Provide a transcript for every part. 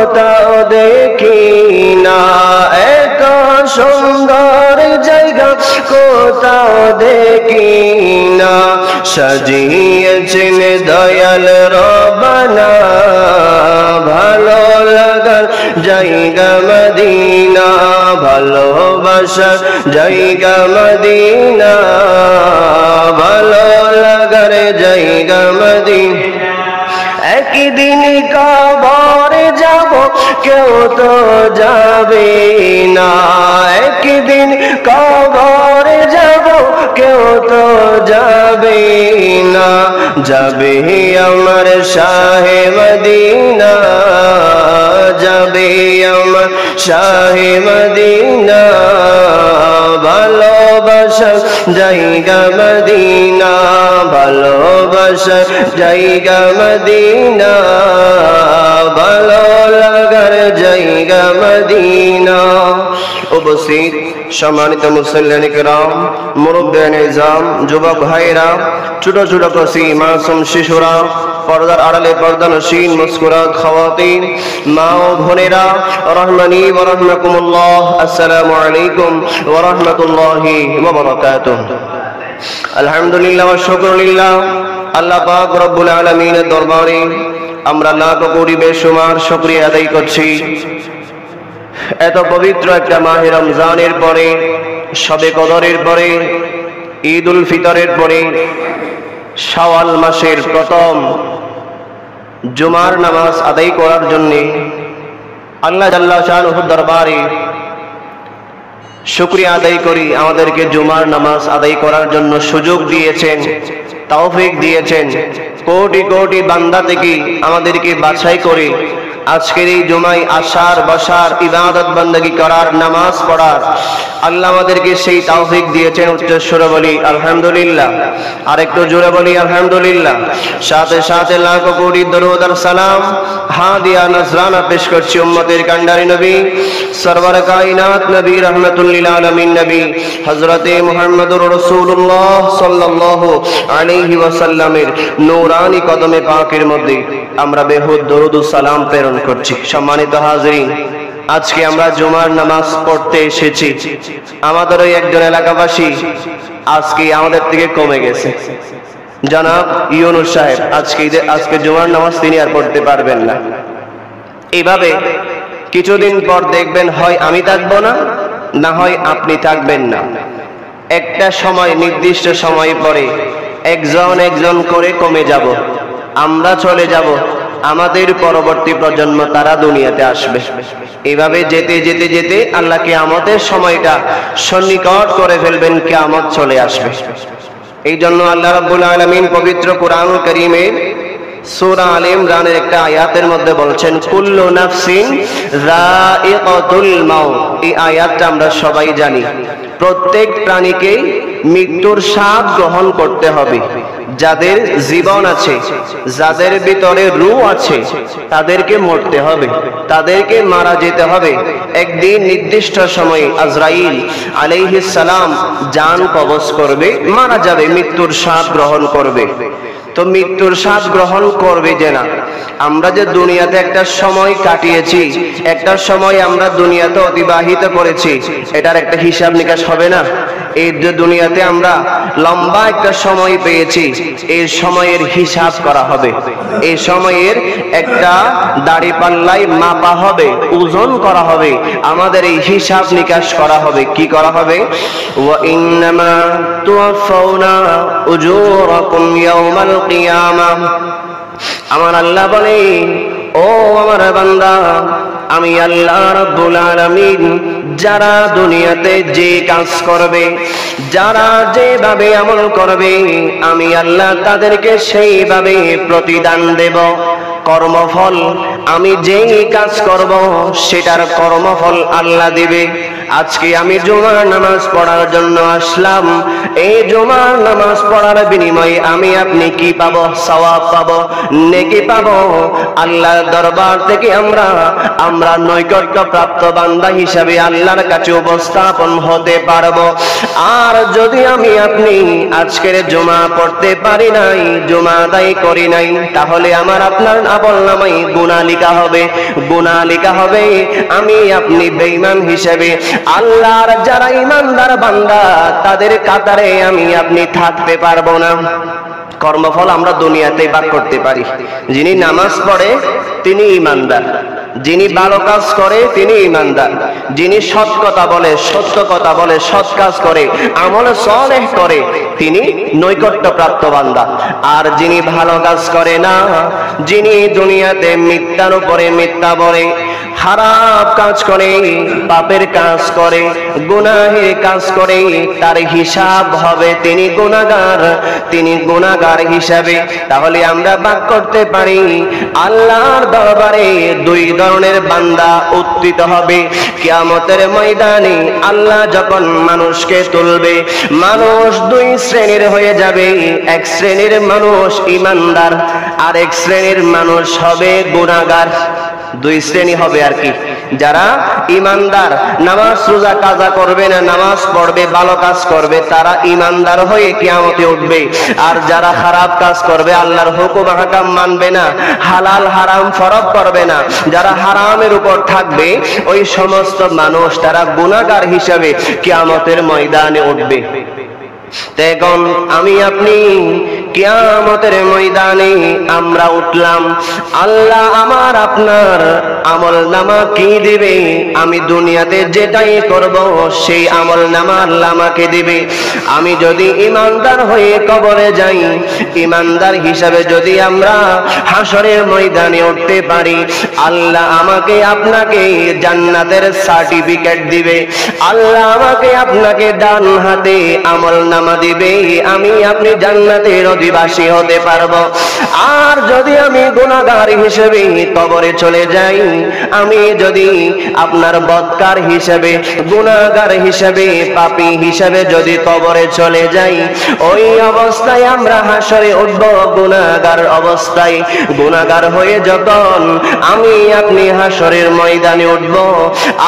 কোথাও দেখি না, এত সুন্দর জায়গা কোথাও দেখি না। সাজিয়েছেন দয়াল রব্বানা, ভালো লাগার জায়গা মদিনা, ভালোবাসার জায়গা মদিনা, ভালো লাগার জায়গা মদিনা। একদিন কবরে যাব, কেউ তো যাবে না, একদিন কবরে যাব, কেউ তো যাবে না। যাবে আমার শাহে মদিনা, যাবে আমার শাহে মদিনা, ভালোবাসা জায়গা মদিনা, ভালোবাসা জায়গা মদিনা, ভালো লাগার জায়গা মদিনা। উপস্থিত সম্মানিত মুসল্লিয়ান কিরাম, মুরব্বিয়ান ইজাম, যুবক ভাইরা, ছোট ছোট কচি মাসুম শিশুরা, পর্দার আড়ালে পর্দানশীল মুস্কুরাত খাওয়াতিন, মা ও বোনেরা, রহমানি ওয়া রাহমাকুমুল্লাহ, আসসালামু আলাইকুম ওয়া রাহমাতুল্লাহি ওয়া বারাকাতুহু। আলহামদুলিল্লাহ ওয়া শুকরুলিল্লাহ, আল্লাহ পাক রব্বুল আলামিনের দরবারে আমরা লাখ কোটি বেশুমার শুকরিয়া আদায় করছি। এত পবিত্র একটা মাহে রমজানের পরে, শবে কদরের পরে, ঈদ উল ফিতরের পরে, শাওয়াল মাসের প্রথম জুমার নামাজ আদায় করার জন্য আল্লাহ জাল্লা শানুহুর দরবারে শুকরিয়া আদায় করি। আমাদেরকে জুমার নামাজ আদায় করার জন্য সুযোগ দিয়েছেন, তৌফিক দিয়েছেন। কোটি কোটি বান্দা থেকে আমাদেরকে বাছাই করে আজকের এই জুমায় আসার, বসার, ইবাদত বندگی করার, নামাজ পড়ার আল্লাহ আমাদেরকে সেই তৌফিক দিয়েছেন। উচ্চস্বরে বলি আলহামদুলিল্লাহ, আর একটু জোরে বলি আলহামদুলিল্লাহ। সাথে সাথে লাখ কোটি দরুদ আর সালাম, হাদিয়া নজরানা পেশ করছি উম্মতের কান্ডারি নবী, সরওয়ার কায়নাত নবী, রাহমাতুল লিল আলামিন নবী হযরতে মুহাম্মদুর রাসূলুল্লাহ সাল্লাল্লাহু আলাইহি ওয়াসাল্লামের নূরানি কদমে পাকের মধ্যে আমরা বেহুদ দরুদ ও সালাম প্রেরণ করছি। সম্মানিত হাজিরিন, আজকে আমরা জুমার নামাজ পড়তে এসেছি। আমাদের ওই একজন এলাকাবাসী আজকে আমাদের থেকে কমে গেছে, জনাব ইউনুস সাহেব। আজকে জুমার নামাজ তিনি আর পড়তে পারবেন না। এইভাবে কিছুদিন পর দেখবেন হয় আমি থাকবো না, না হয় আপনি থাকবেন না। একটা সময়, নির্দিষ্ট সময় পরে একজন একজন করে কমে যাব, আমরা চলে যাব, আমাদের পরবর্তী প্রজন্ম তারা দুনিয়াতে আসবে। এইভাবে যেতে যেতে যেতে আল্লাহ কিয়ামতের সময়টা সন্নিকট করে ফেলবেন, কিয়ামত চলে আসবে। এই জন্য আল্লাহ রাব্বুল আলামিন পবিত্র কোরআনুল কারীমের সূরা আলে ইমরানের একটা আয়াতের মধ্যে বলছেন, কুল্লু নাফসিন যায়িকাতুল মাউত। এই আয়াতটা আমরা সবাই জানি। প্রত্যেক প্রাণীকে মৃত্যুর স্বাদ গ্রহণ করতে হবে। যাদের জীবন আছে, যাদের ভিতরে রূহ আছে, তাদেরকে মরতে হবে, তাদেরকে মারা যেতে হবে। একদিন নির্দিষ্ট সময়ে আজরাইল আলাইহিস সালাম জান কবজ করবে, মারা যাবে, মৃত্যুর স্বাদ গ্রহণ করবে। তো মৃত্যুর স্বাদ গ্রহণ করবে যে না, আমরা যে দুনিয়াতে একটা সময় কাটিয়েছি, একটা সময় আমরা দুনিয়াতে অতিবাহিত করেছি, এটার একটা হিসাব নিকাশ হবে না? এই যে দুনিয়াতে আমরা লম্বা একটা সময় পেয়েছি, এই সময়ের হিসাব করা হবে। এই সময়ের একটা দাড়ি পাল্লায় মাপা হবে, ওজন করা হবে, আমাদের এই হিসাব নিকাশ করা হবে। কি করা হবে? ওয়া ইন্নামা তুওয়াফাউনা উজুরাকুম ইয়াওমাল কিয়ামাহ। আমার আল্লাহ বলে, ও আমার বান্দা, আমি আল্লাহ রাব্বুল আলামিন যারা দুনিয়াতে যে কাজ করবে, যারা যেভাবে আমল করবে, আমি আল্লাহ তাদেরকে সেইভাবে প্রতিদান দেব। কর্মফল, আমি যেই কাজ করব সেটার কর্মফল আল্লাহ দিবে। আজকে আমি জুমার নামাজ পড়ার জন্য আসলাম। এই জুমার নামাজ পড়ার বিনিময়ে আমি আপনি কি পাবো? সওয়াব পাবো, নেকি পাবো। আল্লাহর দরবার থেকে আমরা নৈকট্য প্রাপ্ত বান্দা হিসাবে আল্লাহর কাছে উপস্থাপন হতে পারবো। আর যদি আমি আপনি আজকের জুমা পড়তে পারি নাই, জুমা আদায় করি নাই, তাহলে আমলনামায় গুনাহ লেখা হবে, গুনাহ লেখা হবে আমি আপনি বেঈমান হিসেবে। আল্লাহর যারা ঈমানদার বান্দা তাদের কাতারে আমি আপনি থাকতে পারবো না। কর্মফল আমরা দুনিয়াতে ভাগ করতে পারি। যিনি নামাজ পড়ে তিনি ঈমানদার, যিনি ভালো কাজ করে তিনি ঈমানদার, যিনি সৎ কথা বলে, সত্য কথা বলে, সৎ কাজ করে, আমল সালেহ করে তিনি নৈকট্যপ্রাপ্ত বান্দা। আর যিনি ভালো কাজ করে না, যিনি দুনিয়াতে মিথ্যার উপরে মিথ্যা বলে, খারাপ কাজ করে, পাপের কাজ করে, গুনাহের কাজ করে, তার হিসাব হবে তিনি গুনাহগার, তিনি গুনাহগার হিসাবে। তাহলে আমরা ভাগ করতে পারি আল্লাহর দরবারে দুই ধরনের বান্দা উত্থিত হবে কিয়ামতের ময়দানে। আল্লাহ যখন মানুষকে তুলবে, মানুষ দুই শ্রেণীর হয়ে যাবে। এক শ্রেণীর মানুষ ঈমানদার, আর এক শ্রেণীর মানুষ হবে গুনাহগার। দুই শ্রেণী হবে আর কি। যারা ঈমানদার, নামাজ রোজা কাজা করবে না, নামাজ পড়বে, ভালো কাজ করবে, তারা ঈমানদার হয়ে কিয়ামতে উঠবে। আর যারা খারাপ কাজ করবে, আল্লাহর হুকুম আহকাম মানবে না, হালাল হারাম ফরক করবে না, যারা হারামের উপর থাকবে, ওই সমস্ত মানুষ তারা গুনাহগার হিসাবে কিয়ামতের ময়দানে উঠবে। এখন আমি আপনি কিয়ামতের ময়দানে আমরা উঠলাম, আল্লাহ আমার আপনার আমলনামা কি দিবে? আমি দুনিয়াতে যেটাই করব সেই আমলনামা আল্লাহ আমাকে দিবে। আমি যদি ঈমানদার হয়ে কবরে যাই, ঈমানদার হিসাবে যদি আমরা হাসরের ময়দানে উঠতে পারি, আল্লাহ আমাকে আপনাকে জান্নাতের সার্টিফিকেট দিবে। আল্লাহ আমাকে আপনাকে ডান হাতে আমলনামা দিবে, আমি আপনি জান্নাতের অধিবাসী হতে পারবো। আর যদি আমি গুনাহগার হিসেবে কবরে চলে যাই, আমি যদি আপনার বদকার হিসেবে, গুনাহগার হিসেবে, পাপী হিসেবে যদি কবরে চলে যাই, ওই অবস্থায় আমরা হাসরে উঠব গুনাহগার অবস্থায়। গুনাহগার হয়ে যখন আমি আপনি হাসরের ময়দানে উঠব,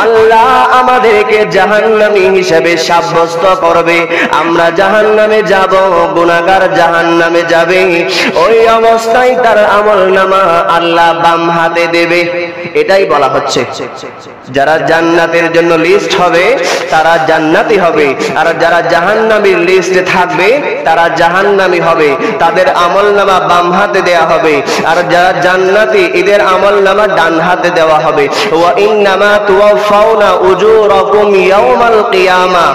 আল্লাহ আমাদেরকে জাহান্নামী হিসেবে সাব্যস্ত করবে। আমরা জাহান্নামে যাব, গুনাহগার জাহান্নামে যাবে। ওই অবস্থায় তার আমলনামা আল্লাহ বাম হাতে দেবে। এটাই বলা হচ্ছে যারা জান্নাতের জন্য লিস্ট হবে তারা জান্নাতি হবে, আর যারা জাহান্নামীর লিস্টে থাকবে তারা জাহান্নামী হবে। তাদের আমলনামা বাম হাতে দেওয়া হবে, আর যারা জান্নাতি এদের আমলনামা ডান হাতে দেওয়া হবে। ওয়া ইন্নামা তুওয়াফাউনা উজুরাকুম ইয়াউমাল কিয়ামা।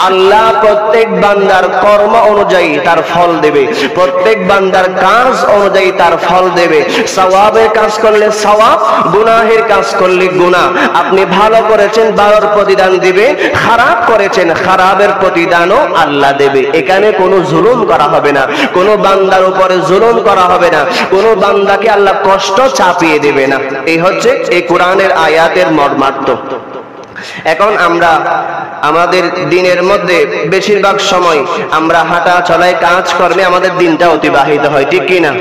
আল্লাহ প্রত্যেক বান্দার কর্ম অনুযায়ী তার ফল দেবে, প্রত্যেক বান্দার কাজ অনুযায়ী তার ফল দেবে। সওয়াবের কাজ করলে সওয়াব, গুনাহের কাজ করলে গুনাহ। আপনি ভালো করেছেন, ভালোর প্রতিদান দিবে, খারাপ করেছেন, খারাপের প্রতিদানও আল্লাহ দেবে। এখানে কোনো জুলুম করা হবে না, কোনো বান্দার উপরে জুলুম করা হবে না, কোনো বান্দাকে আল্লাহ কষ্ট চাপিয়ে দেবে না। এই হচ্ছে এই কোরআনের আয়াতের মর্মার্থ। এখন আমরা আমাদের দিনের মধ্যে বেশিরভাগ সময় আমরা হাঁটা চলায় কাজ কর্মে আমাদের দিনটা অতিবাহিত হয়, ঠিক কি না?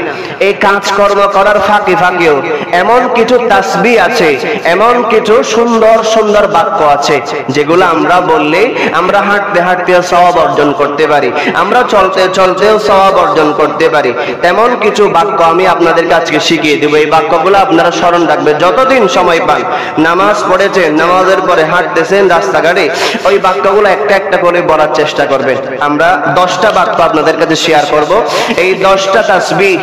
এই কাজকর্ম করার ফাঁকে ফাঁকেও এমন কিছু তাসবিহ আছে, এমন কিছু সুন্দর সুন্দর বাক্য আছে যেগুলো আমরা বললে আমরা হাঁটতে হাঁটতে সওয়াব অর্জন করতে পারি, আমরা চলতে চলতেও সওয়াব অর্জন করতে পারি। তেমন কিছু বাক্য আমি আপনাদের কাছে শিখিয়ে দেব। এই বাক্যগুলো আপনারা স্মরণ রাখবেন যতদিন সময় পান। নামাজ পড়েছেন, নামাজের পরে হাঁটতেছেন রাস্তাঘাটে, ওই বাক্যগুলো একটা একটা করে বলার চেষ্টা করবেন। আমরা 10টা বাক্য আপনাদের কাছে শেয়ার করব। এই 10টা তাসবিহ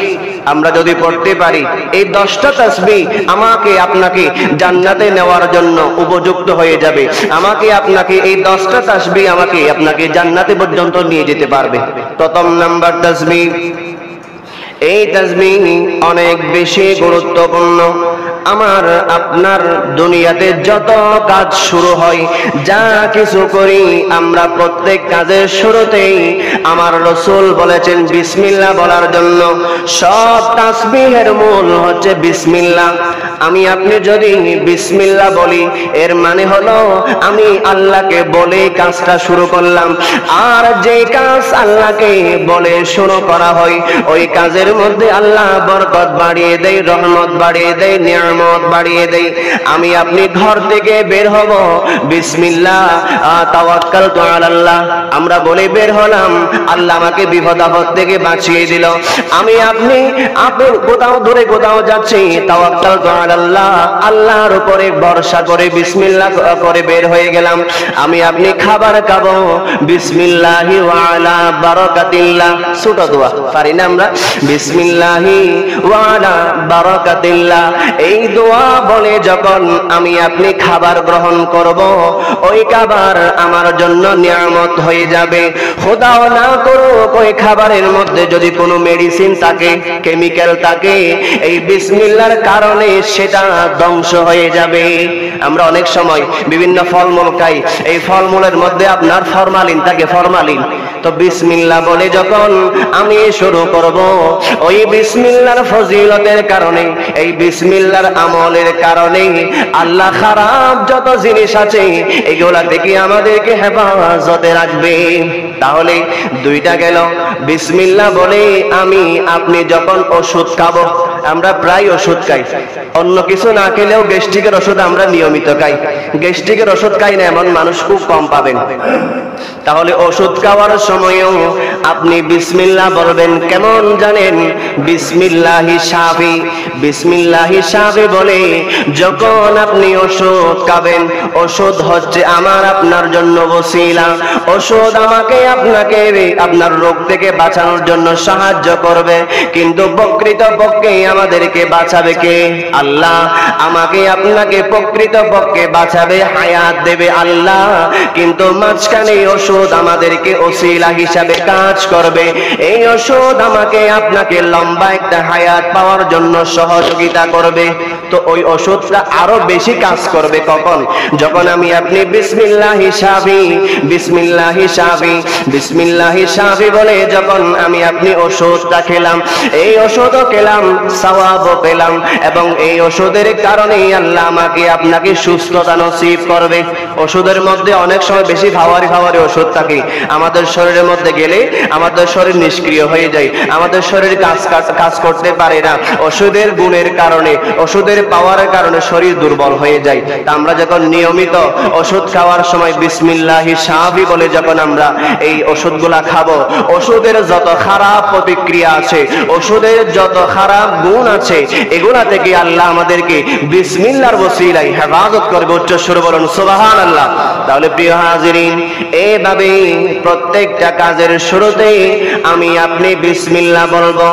আমরা যদি পড়তে পারি, এই 10টা তাসবিহ আমাকে আপনাকে জান্নাতে নেওয়ার জন্য উপযুক্ত হয়ে যাবে। আমাকে আপনাকে এই 10টা তাসবিহ আমাকে আপনাকে জান্নাতে পর্যন্ত নিয়ে যেতে পারবে। প্রথম নাম্বার তাসবিহ, এই তাসবিহ অনেক বেশি গুরুত্বপূর্ণ। আমার আপনার দুনিয়াতে যত কাজ শুরু হয়, যা কিছু করি, আমরা প্রত্যেক কাজের শুরুতেই আমার রাসূল বলেছেন বিসমিল্লাহ বলার জন্য। সব তাসবিহের মূল হচ্ছে বিসমিল্লাহ। আমি আপনি যদি বিসমিল্লাহ বলি, এর মানে হলো আমি আল্লাহকে বলে কাজটা শুরু করলাম। আর যে কাজ আল্লাহকে বলে শুরু করা হয়, ওই কাজের মধ্যে আল্লাহ বরকত বাড়িয়ে দেয়, রহমত বাড়িয়ে দেয়, নিয়ামত বাড়িয়ে দেয়। আমি আপনি ঘর থেকে বের হব, বিসমিল্লাহ তাওয়াক্কালতু আলাল্লাহ আমরা বলে বের হলাম, আল্লাহ আমাকে বিপদ আপদ থেকে বাঁচিয়ে দিল। আমি আপনি কোথাও দূরে কোথাও যাচ্ছি, তাওয়াক্কালতু আলাল্লাহ আল্লাহর উপরে ভরসা করে বিসমিল্লাহ করে বের হয়ে গেলাম। আমি আপনি খাবার খাবো, বিসমিল্লাহি ওয়া আলা বারাকাতিল্লাহ, ছোট দোয়া পারি না আমরা, বিসমিল্লাহি ওয়া আলা বারাকাতিল্লাহ। এই দোয়া বলে যখন আমি আপনি খাবার গ্রহণ করব, ওই খাবার আমার জন্য নিয়ামত হয়ে যাবে। খোদাও না করুক ওই খাবারের মধ্যে যদি কোনো মেডিসিন থাকে, কেমিক্যাল থাকে, এই বিসমিল্লাহর কারণে সেটা ধ্বংস হয়ে যাবে। আমরা অনেক সময় বিভিন্ন ফলমূল খাই, এই ফলমূলের মধ্যে আপনার ফরমালিন থাকে, ফরমালিন। তো বিসমিল্লাহ বলে যখন আমি শুরু করব, ওই বিসমিল্লাহর ফজিলতের কারণে, এই বিসমিল্লাহর আমলের কারণে আল্লাহ খারাপ যত জিনিস আছে এগুলা থেকে আমাদেরকে হেফাজতে রাখবে। তাহলে দুইটা গেল। বিসমিল্লাহ বলে আমি আপনি যখন ওষুধ খাবো, আমরা প্রায় ওষুধ খাই, অন্য কিছু না খেলেও গ্যাস্ট্রিকের ওষুধ আমরা নিয়মিত খাই। গ্যাস্ট্রিকের ওষুধ খাই না এমন মানুষ খুব কম পাবেন। তাহলে ওষুধ খাওয়ার সময়ও আপনি বিসমিল্লাহ বলবেন। কেমন জানেন? বিসমিল্লাহি শাফি, বিসমিল্লাহি শাফি বলে যখন আপনি ওষুধ খাবেন, ওষুধ হচ্ছে আমার আপনার জন্য ওসিলা। ওষুধ আমাকে আপনাকে আপনার রোগ থেকে বাঁচানোর জন্য সাহায্য করবে, কিন্তু প্রকৃতপক্ষে আমাদেরকে বাঁচাবে কে? আল্লাহ। আমাকে আপনাকে প্রকৃতপক্ষে বাঁচাবে, হায়াত দেবে আল্লাহ, কিন্তু মাঝখানে ওষুধ আমাদেরকে ওসিলা হিসাবে কাজ করবে। এই ওষুধ আমাকে আপনাকে লম্বা একটা হায়াত পাওয়ার জন্য সহযোগিতা করবে। তো ওই ওষুধটা আরো বেশি কাজ করবে কখন? যখন আমি আপনি বিসমিল্লাহি শাফি, বিসমিল্লাহি শাফি, বিসমিল্লাহি শাফি বলে যখন আমি আপনি ওষুধটা খেলাম, এই ওষুধও খেলাম, সওয়াবও পেলাম, এবং এই ওষুধের কারণেই আল্লাহ আমাকে আপনাকে সুস্থতা নসিব করবে। ওষুধের মধ্যে অনেক সময় বেশি ভাওয়ারি ভাওয়ারি ওষুধ থাকে, আমাদের শরীরের মধ্যে গেলে আমাদের শরীর নিষ্ক্রিয় হয়ে যায়, আমাদের শরীর কাজ করতে পারে না। ওষুধের গুণের কারণে, ওষুধের পাওয়ারের কারণে শরীর দুর্বল হয়ে যায়। তা আমরা যখন নিয়মিত ওষুধ খাওয়ার সময় বিসমিল্লাহি শাফি বলে যখন আমরা এই ওষুধগুলা খাবো, ওষুধের যত খারাপ প্রতিক্রিয়া আছে, ওষুধের যত খারাপ গুণ আছে, এগুলা থেকে আল্লাহ আমাদেরকে বিসমিল্লাহর ওসিলায় হেফাজত করবে। উচ্চ সুরে বলুন সুবহানাল্লাহ। তাহলে প্রিয় হাজিরিন, এইভাবে প্রত্যেকটা কাজের শুরুতে আমি আপনি বিসমিল্লাহ বলবো।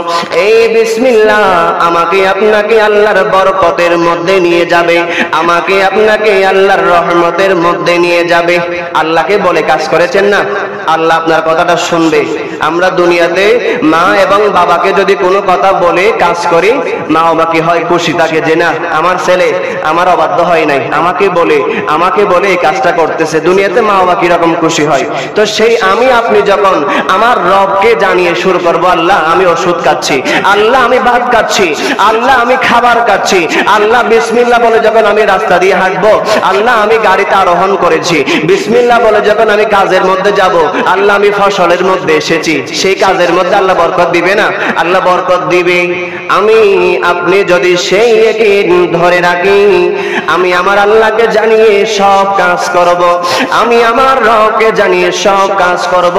এই বিসমিল্লাহ আমাকে আপনাকে আল্লাহর বরকতের মধ্যে নিয়ে যাবে, আমাকে আপনাকে আল্লাহর রহমতের মধ্যে নিয়ে যাবে। আল্লাহকে বলে কাজ করেছেন না, আল্লাহ আপনার কথাটা শুনবে। আমরা দুনিয়াতে মা এবং বাবাকে যদি কোনো কথা বলে কাজ করি, মা বাবা কি হয়? খুশি থাকে যে না আমার ছেলে আমার অবাধ্য হয় নাই, আমাকে বলে এই কাজটা করতেছে। দুনিয়াতে মা বাবা কিরকম খুশি হয়। তো সেই আমি আপনি যখন আমার রবকে জানিয়ে শুরু করবো, আল্লাহ আমি ওষুধ খাচ্ছি, আল্লাহ আমি ভাত খাচ্ছি, আল্লাহ আমি খাবার খাচ্ছি, আল্লাহ বিসমিল্লাহ বলে যখন আমি রাস্তা দিয়ে হাঁটবো, আল্লাহ আমি গাড়িতে আরোহণ করেছি, বিসমিল্লাহ বলে যখন আমি কাজের মধ্যে যাব, আল্লাহ আমি ফসলের মধ্যে এসেছি, সেই কাজের মধ্যে আল্লাহ বরকত দিবে না? আল্লাহ বরকত দিবে। আমি আপনি যদি সেই ইয়াকিন ধরে রাখি, আমি আমার আল্লাহকে জানিয়ে সব কাজ করব, আমি আমার রবকে জানিয়ে সব কাজ করব,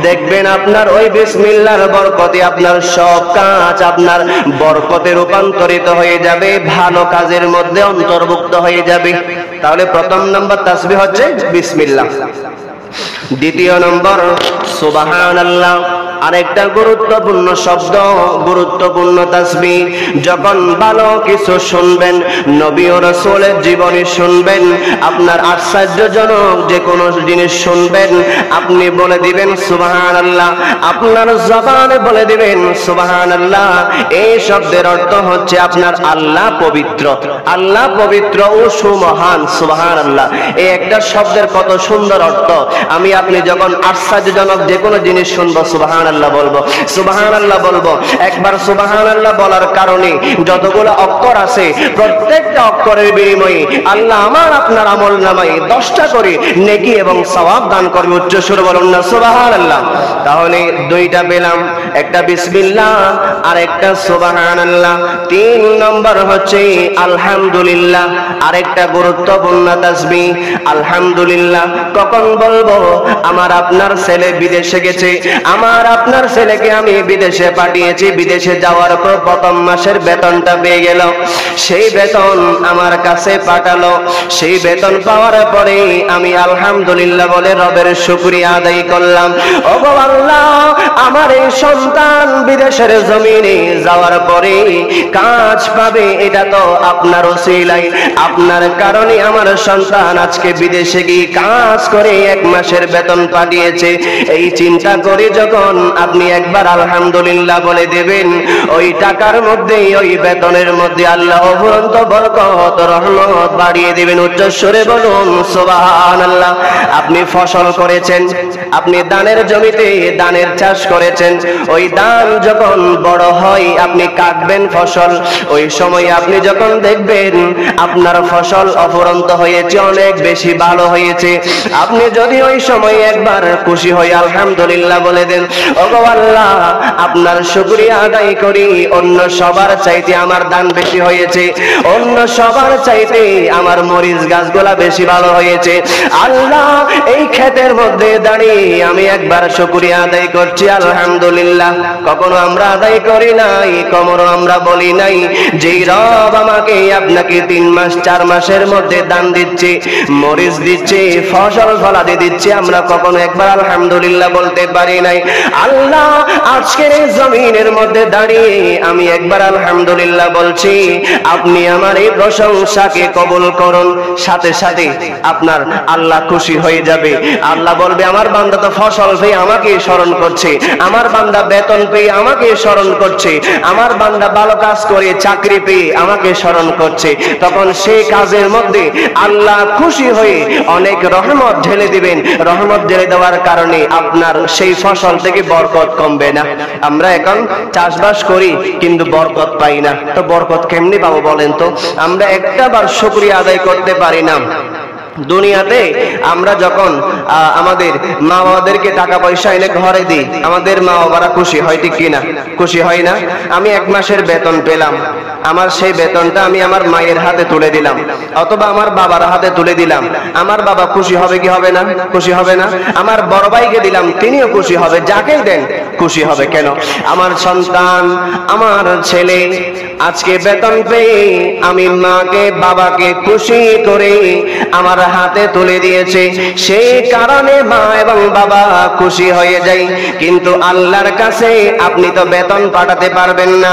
দেখবেন আপনার ওই বিসমিল্লাহর বরকতে আপনার সব কাজ আপনার বরকতে রূপান্তরিত হয়ে যাবে, ভালো কাজের মধ্যে অন্তর্ভুক্ত হয়ে যাবে। তাহলে প্রথম নম্বর তাসবিহ হচ্ছে বিসমিল্লাহ। দ্বিতীয় নম্বর সুবহানাল্লাহ। আরেকটা গুরুত্বপূর্ণ শব্দ, গুরুত্বপূর্ণ তাসবিহ। যখন ভালো কিছু শুনবেন, নবী ও রাসূলের জীবনী শুনবেন, আপনার আশ্চর্যজনক যে কোনো জিনিস শুনবেন, আপনি বলে দিবেন সুবহানাল্লাহ, আপনার জবানে বলে দিবেন সুবহানাল্লাহ। এই শব্দের অর্থ হচ্ছে আপনার আল্লাহ পবিত্র, আল্লাহ পবিত্র ও সুমহান, সুবহানাল্লাহ। এই একটা শব্দের কত সুন্দর অর্থ। আমি আপনি যখন আশ্চর্যজনক যে কোনো জিনিস শুনবো সুবহানাল্লাহ সুবহানাল্লাহ বলবো, সুবহানাল্লাহ বলবো। একবার সুবহানাল্লাহ বলার কারণে যতগুলো অক্ষর আছে প্রত্যেকটা অক্ষরের বিনিময়ে আল্লাহ আমার আপনার আমল নামায় 10টা করে নেকি এবং সওয়াব দান করবে। উচ্চ সুরে বলুন না সুবহানাল্লাহ। তাহলে দুইটা পেলাম, একটা বিসমিল্লাহ আর একটা সুবহানাল্লাহ। 3 নম্বর হচ্ছে আলহামদুলিল্লাহ, আরেকটা গুরুত্বপূর্ণ তাসবিহ আলহামদুলিল্লাহ। কখন বলবো? আমার আপনার ছেলে বিদেশে গেছে, আমার আপনার ছেলেকে আমি বিদেশে পাঠিয়েছি, বিদেশে যাওয়ার পর প্রথম মাসের বেতনটা পেয়ে গেল, সেই বেতন আমার কাছে পাঠালো। সেই বেতন পাওয়ার পরে আমি আলহামদুলিল্লাহ বলে রবের শুকরিয়া আদায় করলাম। ওগো আল্লাহ, আমার এই সন্তান বিদেশের জমিনে যাওয়ার পরে কাজ পাবে, এটা তো আপনার ওসিলায়, আপনার কারণে আমার সন্তান আজকে বিদেশে গিয়ে কাজ করে 1 মাসের বেতন পাঠিয়েছে। এই চিন্তা করে যখন আপনি একবার আলহামদুলিল্লাহ বলে দেবেন, ওই টাকার মধ্যে, ওই বেতনের মধ্যে আল্লাহ অফুরন্ত বরকত রহমত বাড়িয়ে দিবেন। উচ্চ স্বরে বলুন সুবহানাল্লাহ। আপনি ফসল করেছেন, আপনি ধানের জমিতে ধানের চাষ করেছেন, ওই ধান যখন বড় হয় আপনি কাটবেন ফসল, ওই সময় আপনি যখন দেখবেন আপনার ফসল অফুরন্ত হয়েছে, অনেক বেশি ভালো হয়েছে, আপনি যদি ওই সময় একবার খুশি হয়ে আলহামদুলিল্লাহ বলে দেন, ওগো আল্লাহ আপনার শুকরিয়া আদায় করি, অন্য সবার চাইতে আমার দান বেশি হয়েছে, অন্য সবার চাইতে আমার মরিচ গাছগুলা বেশি ভালো হয়েছে, আল্লাহ এই ক্ষেতের মধ্যে দাঁড়িয়ে আমি একবার শুকরিয়া আদায় করছি আলহামদুলিল্লাহ। কখনো আমরা আদায় করি নাই, কখনো আমরা বলি নাই যে রব আমাকে আপনাকে 3 মাস 4 মাসের মধ্যে দান দিচ্ছে, মরিচ দিচ্ছে, ফসল ফলাতে দিচ্ছে, আমরা কখনো একবার আলহামদুলিল্লাহ বলতে পারি নাই। আল্লাহ আজকের এই জমিনের মধ্যে দাঁড়িয়ে আমি একবার আলহামদুলিল্লাহ বলছি, আপনি আমার এই প্রশংসাকে কবুল করুন। সাথে সাথে আপনার আল্লাহ খুশি হয়ে যাবে। আল্লাহ বলবে আমার বান্দা তো ফসল পেয়ে আমাকে স্মরণ করছে, আমার বান্দা বেতন পেয়ে আমাকে স্মরণ করছে, আমার বান্দা ভালো কাজ করে চাকরি পেয়ে আমাকে স্মরণ করছে। তখন সেই কাজের মধ্যে আল্লাহ খুশি হয়ে অনেক রহমত ঢেলে দিবেন। রহমত ঢেলে দেওয়ার কারণে আপনার সেই ফসল থেকে বরকত কমবে না। আমরা এখন চাষবাস করি কিন্তু বরকত পাই না, তো বরকত কেমনি পাবো বলেন তো? আমরা একটাবার শুকরিয়া আদায় করতে পারি না। দুনিয়াতে আমরা যখন আমাদের মা বাবাদেরকে টাকা পয়সা এনে ঘরে দিই, আমাদের মা বাবারা খুশি হয়, ঠিক কিনা? খুশি হয় না? আমি 1 মাসের বেতন পেলাম, আমার সেই বেতনটা আমি আমার মায়ের হাতে তুলে দিলাম অথবা আমার বাবার হাতে তুলে দিলাম, আমার বাবা খুশি হবে কি হবে না? খুশি হবে না? আমার বড় ভাইকে দিলাম, তিনিও খুশি হবে, যাকেই দেন খুশি হবে। কেন? আমার সন্তান, আমার ছেলে আজকে বেতন পেয়ে আমি মাকে বাবাকে খুশি করে আমার হাতে তুলে দিয়েছে, সেই কারণে মা এবং বাবা খুশি হয়ে যায়। কিন্তু আল্লাহর কাছে আপনি তো বেতন পাঠাতে পারবেন না,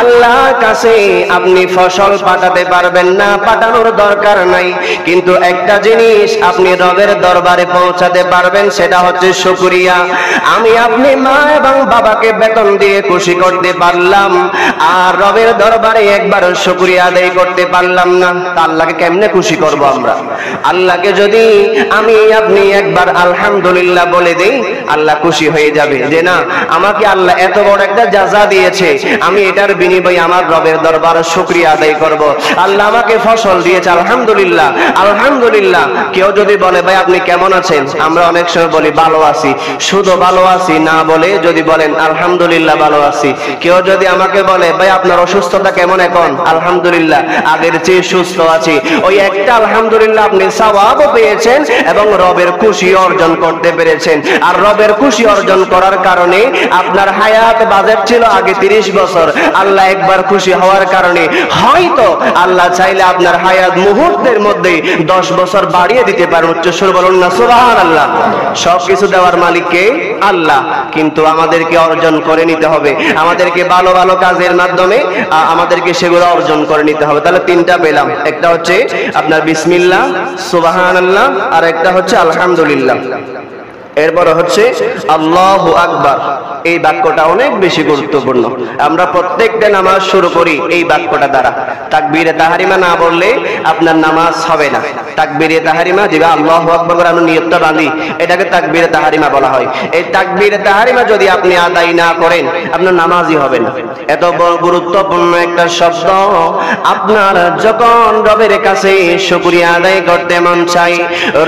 আল্লাহর কাছে আপনি ফসল পাঠাতে পারবেন না, পাঠানোর দরকার নাই। কিন্তু একটা জিনিস আপনি রবের দরবারে পৌঁছাতে পারবেন, সেটা হচ্ছে শুকরিয়া। আমি আপনি মা এবং বাবাকে বেতন দিয়ে খুশি করতে পারলাম, আর রবের দরবারে একবার শুকরিয়া আদায় করতে পারলাম না, তা আল্লাহকে কেমনে খুশি করব আমরা? আল্লাহকে যদি আমি আপনি একবার আলহামদুলিল্লাহ বলে দেই, আল্লাহ খুশি হয়ে যাবে যে না, আমাকে আল্লাহ এত বড় একটা জাযা দিয়েছে, আমি এটার বিনিময়ে আমার রবের দরবারে শুকরিয়া আদায় করব। আল্লাহ আমাকে ফসল দিয়েছে, আলহামদুলিল্লাহ আলহামদুলিল্লাহ। কেউ যদি বলে ভাই আপনি কেমন আছেন, আমরা অনেক সময় বলি ভালো আছি, শুধু ভালো আছি না বলে যদি বলেন আলহামদুলিল্লাহ ভালো আছি। কেউ যদি আমাকে বলে ভাই আপনার অসুস্থতা কেমন এখন, আলহামদুলিল্লাহ আগের চেয়ে সুস্থ আছি, ওই একটা আলহামদুলিল্লাহ আপনি সওয়াবও পেয়েছেন এবং রবের খুশি অর্জন করতে পেরেছেন। আর রবের খুশি অর্জন করার কারণে আপনার হায়াত বাজেট ছিল আগে 30 বছর, আল্লাহ একবার খুশি হওয়ার কারণে হয়তো আল্লাহ চাইলে আপনার হায়াত মুহূর্তের মধ্যে 10 বছর বাড়িয়ে দিতে পারেন। উচ্চস্বর বলুন না সুবহানাল্লাহ। সবকিছু দেওয়ার মালিক কে? আল্লাহ। কিন্তু আমাদেরকে অর্জন করে নিতে হবে, আমাদেরকে ভালো ভালো কাজের মাধ্যমে আমাদেরকে সেগুলো অর্জন করে নিতে হবে। তাহলে 3টা পেলাম, একটা হচ্ছে আপনার বিসমিল্লাহ, সুবহানাল্লাহ, আর একটা হচ্ছে আলহামদুলিল্লাহ। এরপর হচ্ছে আল্লাহু আকবার। এই বাক্যটা অনেক বেশি গুরুত্বপূর্ণ। আমরা প্রত্যেকটা নামাজ শুরু করি এই বাক্যটা দ্বারা। তাকবীরে তাহরিমা না বললে আপনার নামাজ হবে না। তাকবীরে তাহরিমা যেটা আল্লাহু আকবার করে আমরা নিয়তটা বাঁধি, এটাকে তাকবীরে তাহরিমা বলা হয়। এই তাকবীরে তাহরিমা যদি আপনি আদায় না করেন আপনার নামাজই হবে না। এত গুরুত্বপূর্ণ একটা শব্দ। আপনার যখন রবের কাছে শুকরিয়া আদায় করতে মন চাই,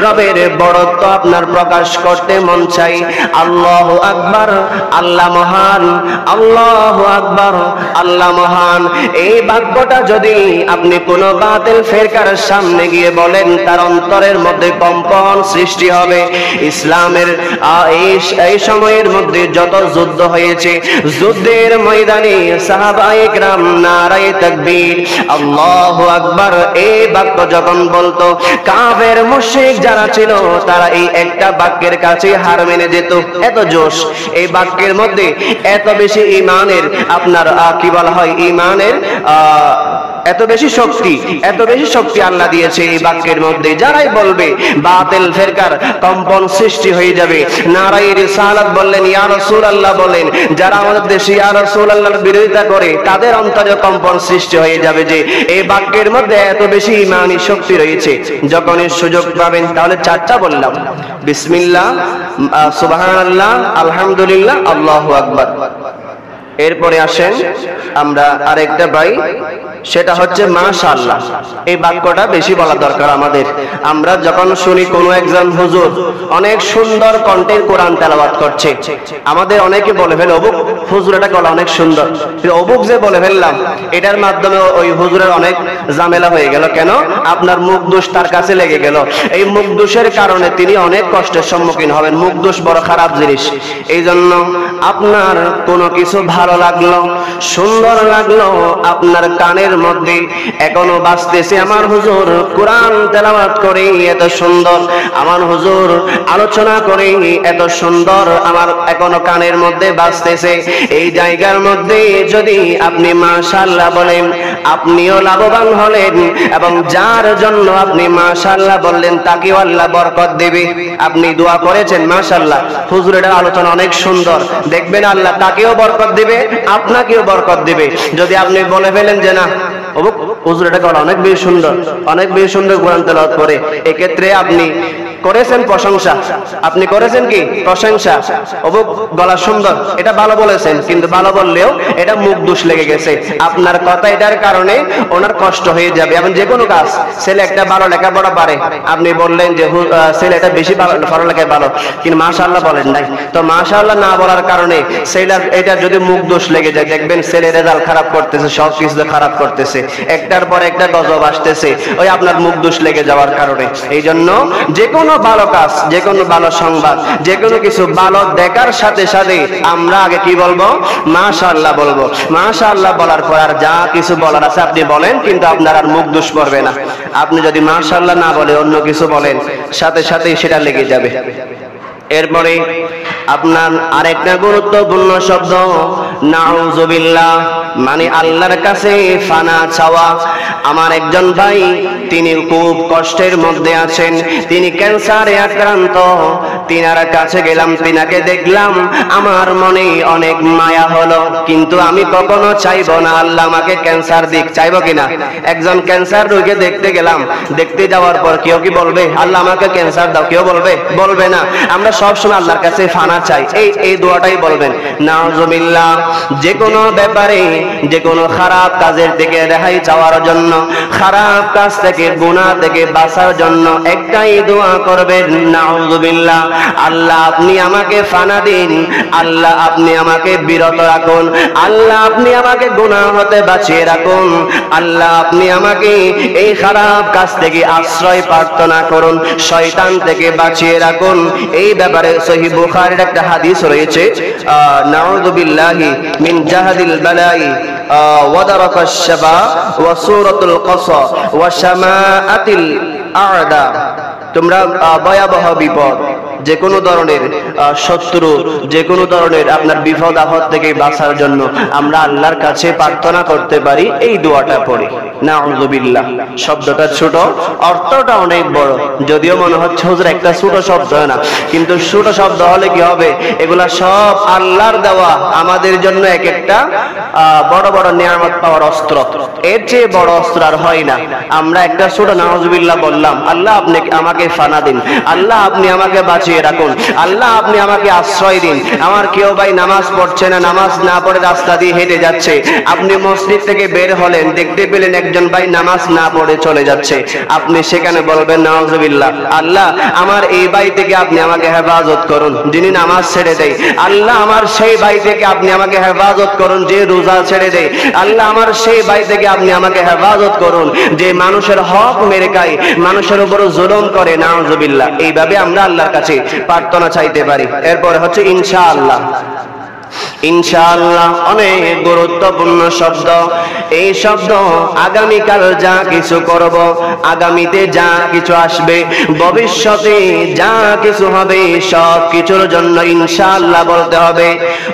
রবের বড়ত্ব আপনার প্রকাশ করতে মন চাই, আল্লাহু আকবার, আল্লাহ মহান, আল্লাহু আকবার, আল্লাহ মহান, এই বাক্যটা যদি আপনি কোন বাতিল ফেরকার সামনে গিয়ে বলেন তার অন্তরের মধ্যে কম্পন সৃষ্টি হবে। ইসলামের এই সময়ের মধ্যে যত যুদ্ধ হয়েছে, যুদ্ধের ময়দানে সাহাবায়ে কেরাম নারায়ে তাকবীর, আল্লাহু আকবার এই বাক্য যখন বলতো, কাফের মুশরিক যারা ছিল তারা এই একটা বাক্যের কাছে হার মেনে যেত। এত জোশ এই বাক্যের মধ্যে, এত বেশি ঈমানের আপনার কি বলা হয়, ঈমানের এত বেশি শক্তি, এত বেশি শক্তি আল্লাহ দিয়েছে এই বাক্যের মধ্যে। যারাই বলবে বাতিল ফেরকার কম্পন সৃষ্টি হয়ে যাবে। নারায়ে রিসালাত বললেন, ইয়া রাসূলুল্লাহ বলেন, যারা আমাদের দেশে ইয়া রাসূলুল্লাহর বিরোধিতা করে তাদের অন্তরে কম্পন সৃষ্টি হয়ে যাবে যে এই বাক্যের মধ্যে এত বেশি ঈমানি শক্তি রয়েছে। যখনই সুযোগ পাবেন, তাহলে চারটা বললাম, বিসমিল্লাহ, সুবহানাল্লাহ, আলহামদুলিল্লাহ, আল্লাহু আকবার। এরপরে আসেন আমরা আরেকটা পাই, সেটা হচ্ছে মাশাআল্লাহ। এই বাক্যটা বেশি বলা দরকার আমাদের। আমরা যখন শুনি কোনো একজন হুজুর অনেক সুন্দর কণ্ঠের কোরআন তেলাওয়াত করছে, আমাদের অনেকে বলে ফেলে অবুক হুজুর এটা গলা অনেক সুন্দর, অবুক যে বলে ফেললাম এটার মাধ্যমে ওই হুজুরের অনেক ঝামেলা হয়ে গেল। কেন? আপনার মুখ দোষ তার কাছে লেগে গেল। এই মুখ দোষের কারণে তিনি অনেক কষ্টের সম্মুখীন হবেন। মুখ দোষ বড় খারাপ জিনিস। এই জন্য আপনার কোনো কিছু ভালো লাগলো, সুন্দর লাগলো, আপনার কানের মধ্যে এখনো বাজতেছে আমার হুজুর কোরআন তেলাওয়াত করে এত সুন্দর, আমার হুজুর আলোচনা করে এত সুন্দর, আমার এখনো কানের মধ্যে বাজতেছে। এই জায়গার মধ্যে যদি আপনি মাশাআল্লাহ বলেন, আপনিও লাভবান হলেন এবং যার জন্য আপনি মাশাআল্লাহ বললেন তাকেও আল্লাহ বরকত দেবে। আপনি দোয়া করেছেন মাশাআল্লাহ হুজুরের আলোচনা অনেক সুন্দর, দেখবেন আল্লাহ তাকেও বরকত দেবে, আপনাকেও বরকত দেবে। যদি আপনি বলে ফেলেন যে না হুজুর এটা গলা অনেক বেশি সুন্দর, অনেক বেশি সুন্দর কোরআন তেলাওয়াত করে, এক্ষেত্রে আপনি করেছেন প্রশংসা, আপনি করেছেন কি প্রশংসা, অবুক গলা সুন্দর, এটা ভালো বলেছেন, কিন্তু ভালো বললেও এটা মুখ দোষ লেগে গেছে আপনার কথা, এটার কারণে ওনার কষ্ট হয়ে যাবে। এবং যে কোনো কাজ, ছেলে একটা ভালো লেখাপড়া পারে, আপনি বললেন যে ছেলেটা বেশি পড়ালেখায় ভালো, কিন্তু মাশাআল্লাহ বলেন নাই, তো মাশাআল্লাহ না বলার কারণে ছেলের এটা যদি মুখ দোষ লেগে যায়, দেখবেন ছেলে রেজাল্ট খারাপ করতেছে, সব কিছু খারাপ করতেছে, একটার পর একটা গজব আসতেছে, ওই আপনার মুখ দোষ লেগে যাওয়ার কারণে। এই জন্য যে কোনো ভালো কাজ, যে কোনো ভালো সংবাদ, যে কোনো কিছু ভালো দেখার সাথে সাথে আমরা আগে কি বলবো? মাশাআল্লাহ বলবো। মাশাআল্লাহ বলার পর আর যা কিছু বলার আছে আপনি বলেন, কিন্তু আপনার আর মুখ দোষ পড়বে না। আপনি যদি মাশাআল্লাহ না বলে অন্য কিছু বলেন, সাথে সাথে সেটা লেগে যাবে। এরপরে আপনার আরেকটা গুরুত্বপূর্ণ শব্দ নাউযুবিল্লাহ, মানে আল্লাহর কাছে ফানা চাওয়া। আমার একজন ভাই, তিনি খুব কষ্টের মধ্যে আছেন, তিনি ক্যান্সারে আক্রান্ত, তিনার কাছে গেলাম, তিনাকে দেখলাম, আমার মনে অনেক মায়া হলো, কিন্তু আমি কখনো চাইবো না আল্লাহ আমাকে ক্যান্সার দিক, চাইবো কিনা? একজন ক্যান্সার রোগীকে দেখতে গেলাম, দেখতে যাওয়ার পর কেউ কি বলবে আল্লাহ আমাকে ক্যান্সার দাও? কেউ বলবে? বলবে না। আমরা সবসময় আল্লাহর কাছে ফানা চাই, এই দোয়াটাই বলবেন নাউযুবিল্লাহ। যে কোনো ব্যাপারে, যে কোনো খারাপ কাজের থেকে রেহাই চাওয়ার জন্য, খারাপ কাজ থেকে, গুনাহ থেকে বাঁচার জন্য একটাই দোয়া করবেন নাউযুবিল্লাহ, আল্লাহ আপনি আমাকে ফানা দিন, আল্লাহ আপনি আমাকে বিরত রাখুন, আল্লাহ আপনি আমাকে গুনাহ হতে বাঁচিয়ে রাখুন, আল্লাহ আপনি আমাকে এই খারাপ কাজ থেকে আশ্রয় প্রার্থনা করুন, শয়তান থেকে বাঁচিয়ে রাখুন। এই ব্যাপারে সহিহ বুখারীর একটা হাদিস রয়েছে, নাউযু বিল্লাহি মিন জাহাদিল বালাই ওয়া দারাকাশ শাবা ওয়া সূরাতুল কসা ওয়া শামাআতিল আ'দা। তোমরা ভয়াবহ বিপদ, যে কোনো ধরনের শত্রু, যে কোনো ধরনের আপনার বিপদ আপদ থেকে বাঁচার জন্য আমরা আল্লাহর কাছে প্রার্থনা করতে পারি এই দোয়াটা পড়ে। নাউযুবিল্লাহ। শব্দটা ছোট, অর্থটা অনেক বড়। যদিও মনে হচ্ছে হুজুর একটা ছোট শব্দ না, কিন্তু ছোট শব্দ হলে কি হবে, এগুলা সব আল্লাহর দেওয়া আমাদের জন্য এক একটা বড় বড় নিয়ামত পাওয়ার অস্ত্র। এর চেয়ে বড় অস্ত্র আর হয় না। আমরা একটা ছোট নাউযুবিল্লাহ বললাম, আল্লাহ আপনি আমাকে ফানা দিন, আল্লাহ আপনি আমাকে বাঁচিয়ে রাখুন, আল্লাহ আপনি আমাকে আশ্রয় দিন। আমার কেউ ভাই নামাজ পড়ছে না, নামাজ না পড়ে রাস্তা দিয়ে হেঁটে যাচ্ছে, আপনি মসজিদ থেকে বের হলেন, দেখতে পেলেন একজন ভাই নামাজ না পড়ে চলে যাচ্ছে, আপনি সেখানে বলবেন নাউযুবিল্লাহ, আল্লাহ আমার এই ভাই থেকে আপনি আমাকে হেফাজত করুন যিনি নামাজ ছেড়ে দেয়, আল্লাহ আমার সেই ভাই থেকে আপনি আমাকে হেফাজত করুন যে রোজা ছেড়ে দেয়, আল্লাহ আমার সেই ভাই থেকে আপনি আমাকে হেফাজত করুন যে মানুষের হক মেরে খায়, মানুষের উপর জুলুম করে। নাউযুবিল্লাহ। এইভাবে আমরা আল্লাহর কাছে প্রার্থনা চাইতে পারি। এরপরে হচ্ছে ইনশাআল্লাহ। ইনশাআল্লাহ অনেক গুরুত্বপূর্ণ শব্দ। এই শব্দ আগামীকাল যা কিছু করব, আগামীতে যা কিছু আসবে, ভবিষ্যতে যা কিছু হবে, সব কিছুর জন্য ইনশাআল্লাহ বলতে হবে।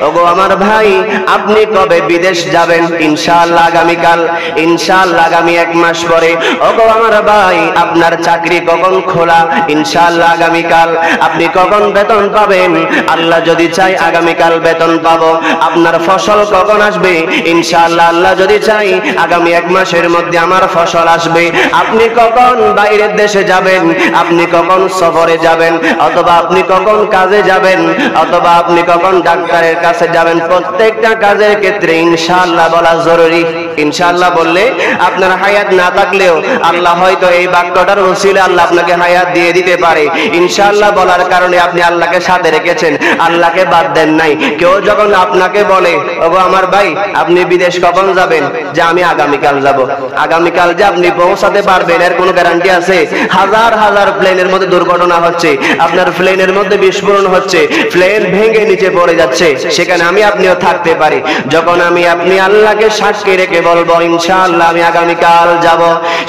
ওগো আমার ভাই, আপনি কবে বিদেশ যাবেন? ইনশাআল্লাহ আগামীকাল, ইনশাআল্লাহ আগামী 1 মাস পরে। ওগো আমার ভাই, আপনার চাকরি কখন খোলা? ইনশাআল্লাহ আগামীকাল। আপনি কখন বেতন পাবেন? আল্লাহ যদি চাই আগামীকাল বেতন পাবো। আপনার ফসল কখন আসবে? ইনশাআল্লাহ আল্লাহ যদি চাই আগামী 1 মাসের মধ্যে আমার ফসল আসবে। আপনি কখন বাইরের দেশে যাবেন? আপনি কখন সফরে যাবেন? অথবা আপনি কখন কাজে যাবেন? অথবা আপনি কখন ডাক্তারের কাছে যাবেন? প্রত্যেকটা কাজের ক্ষেত্রে ইনশাআল্লাহ বলা জরুরি। ইনশাআল্লাহ বললে আপনার হায়াত না থাকলেও আল্লাহ হয়তো এই বাক্যটার ওসিলে আল্লাহ আপনাকে হায়াত দিয়ে দিতে পারে। ইনশাআল্লাহ বলার কারণে আপনি আল্লাহকে সাথে রেখেছেন, আল্লাহকে বাদ দেন নাই। কেউ যখন আপনাকে বলে, ওগো আমার ভাই আপনি বিদেশ কখন যাবেন? যে আমি আগামীকাল যাব। আগামীকাল যে আপনি পৌঁছাতে পারবেন এর কোনো গ্যারান্টি আছে? হাজার হাজার প্লেনের মধ্যে দুর্ঘটনা হচ্ছে, আপনার প্লেনের মধ্যে বিস্ফোরণ হচ্ছে, প্লেন ভেঙে নিচে পড়ে যাচ্ছে, সেখানে আমি আপনিও থাকতে পারি। যখন আমি আপনি আল্লাহকে সাক্ষী রেখে বলবো ইনশাআল্লাহ আমি আগামীকাল যাব,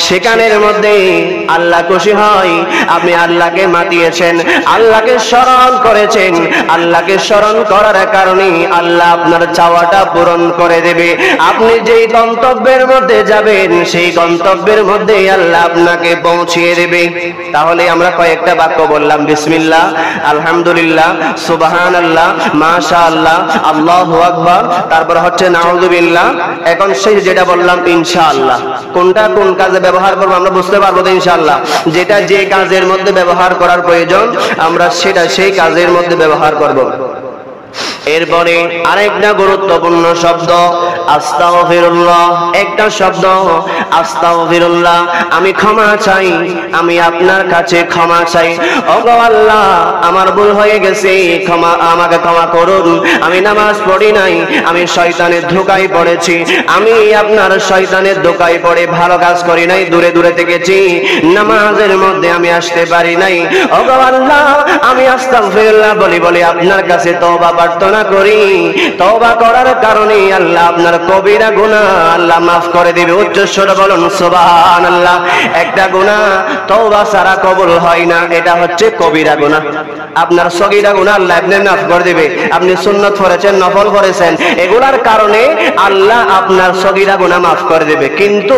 সেখানের মধ্যে আল্লাহ খুশি হয়। আপনি আল্লাহকে মাতিয়েছেন, আল্লাহকে স্মরণ করেছেন, আল্লাহকে স্মরণ করার কারণে আল্লাহ আপনার চাওয়াটা পূরণ করে দেবে। আপনি যেই গন্তব্যের মধ্যে যাবেন সেই গন্তব্যের মধ্যে আল্লাহ আপনাকে পৌঁছিয়ে দেবে। তাহলে আমরা কয়েকটা বাক্য বললাম, বিসমিল্লাহ, আলহামদুলিল্লাহ, সুবহানাল্লাহ, মাশাআল্লাহ, আল্লাহু আকবার, তারপর হচ্ছে নাউযুবিল্লাহ। এখন শেষ যেটা বললাম ইনশাআল্লাহ। কোনটা কোন কাজে ব্যবহার করব আমরা বুঝতে পারবো তো ইনশাআল্লাহ। যেটা যে কাজের মধ্যে ব্যবহার করার প্রয়োজন আমরা সেটা সেই কাজের মধ্যে ব্যবহার করব। এরপরে আরেকটা গুরুত্বপূর্ণ শব্দ আস্তাগফিরুল্লাহ। একটা শব্দ আস্তাগফিরুল্লাহ, আমি ক্ষমা চাই, আমি আপনার কাছে ক্ষমা চাই। ওগো আল্লাহ আমার ভুল হয়ে গেছে, ক্ষমা, আমাকে ক্ষমা করুন। আমি নামাজ পড়ি নাই, আমি শয়তানের ধোঁকায় পড়েছি, আমি আপনার শয়তানের ধোঁকায় পড়ে ভালো কাজ করি নাই, দূরে দূরে থেকেছি, নামাজের মধ্যে আমি আসতে পারি নাই। ওগো আল্লাহ আমি আস্তাগফিরুল্লাহ বলি বলি আপনার কাছে তওবা প্রার্থনা করি। তওবা করার কারণে আল্লাহ আপনার কবিরা গুনাহ আল্লাহ মাফ করে দিবে। উচ্চ স্বরে বলুন সুবহানাল্লাহ। একটা গুনাহ তওবা ছাড়া কবুল হয় না, এটা হচ্ছে কবিরা গুনাহ। আপনার সগীরা গুনাহ আল্লাহ আপনি মাফ করে দিবে। আপনি সুন্নাত পড়েছেন, নফল পড়েছেন, এগুলার কারণে আল্লাহ আপনার সগীরা গুনাহ মাফ করে দিবে। কিন্তু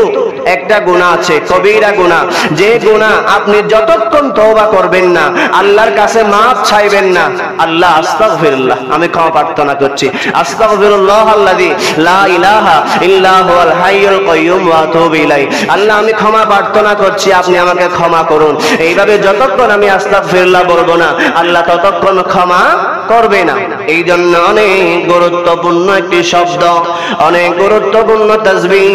একটা গুনাহ আছে কবিরা গুনাহ, যে গুনাহ আপনি যতক্ষণ তওবা করবেন না, আল্লাহর কাছে মাফ চাইবেন না, আল্লাহ আস্তাগফিরুল্লাহ আমি ক্ষমা প্রার্থনা করছি, আস্তাগফিরুল্লাহ আল্লাযী লা ইলাহা ইল্লা হুয়াল হাইয়ুল কাইয়্যুম ওয়া আতুবু ইলাইহি, আল্লাহ আমি ক্ষমা প্রার্থনা করছি, আপনি আমাকে ক্ষমা করুন। এইভাবে যতক্ষণ আমি আস্তাগফিরুল্লাহ বলবো না, আল্লাহ ততক্ষণ ক্ষমা করবে না। এই জন্য অনেক গুরুত্বপূর্ণ একটি শব্দ, অনেক গুরুত্বপূর্ণ তাসবিহ।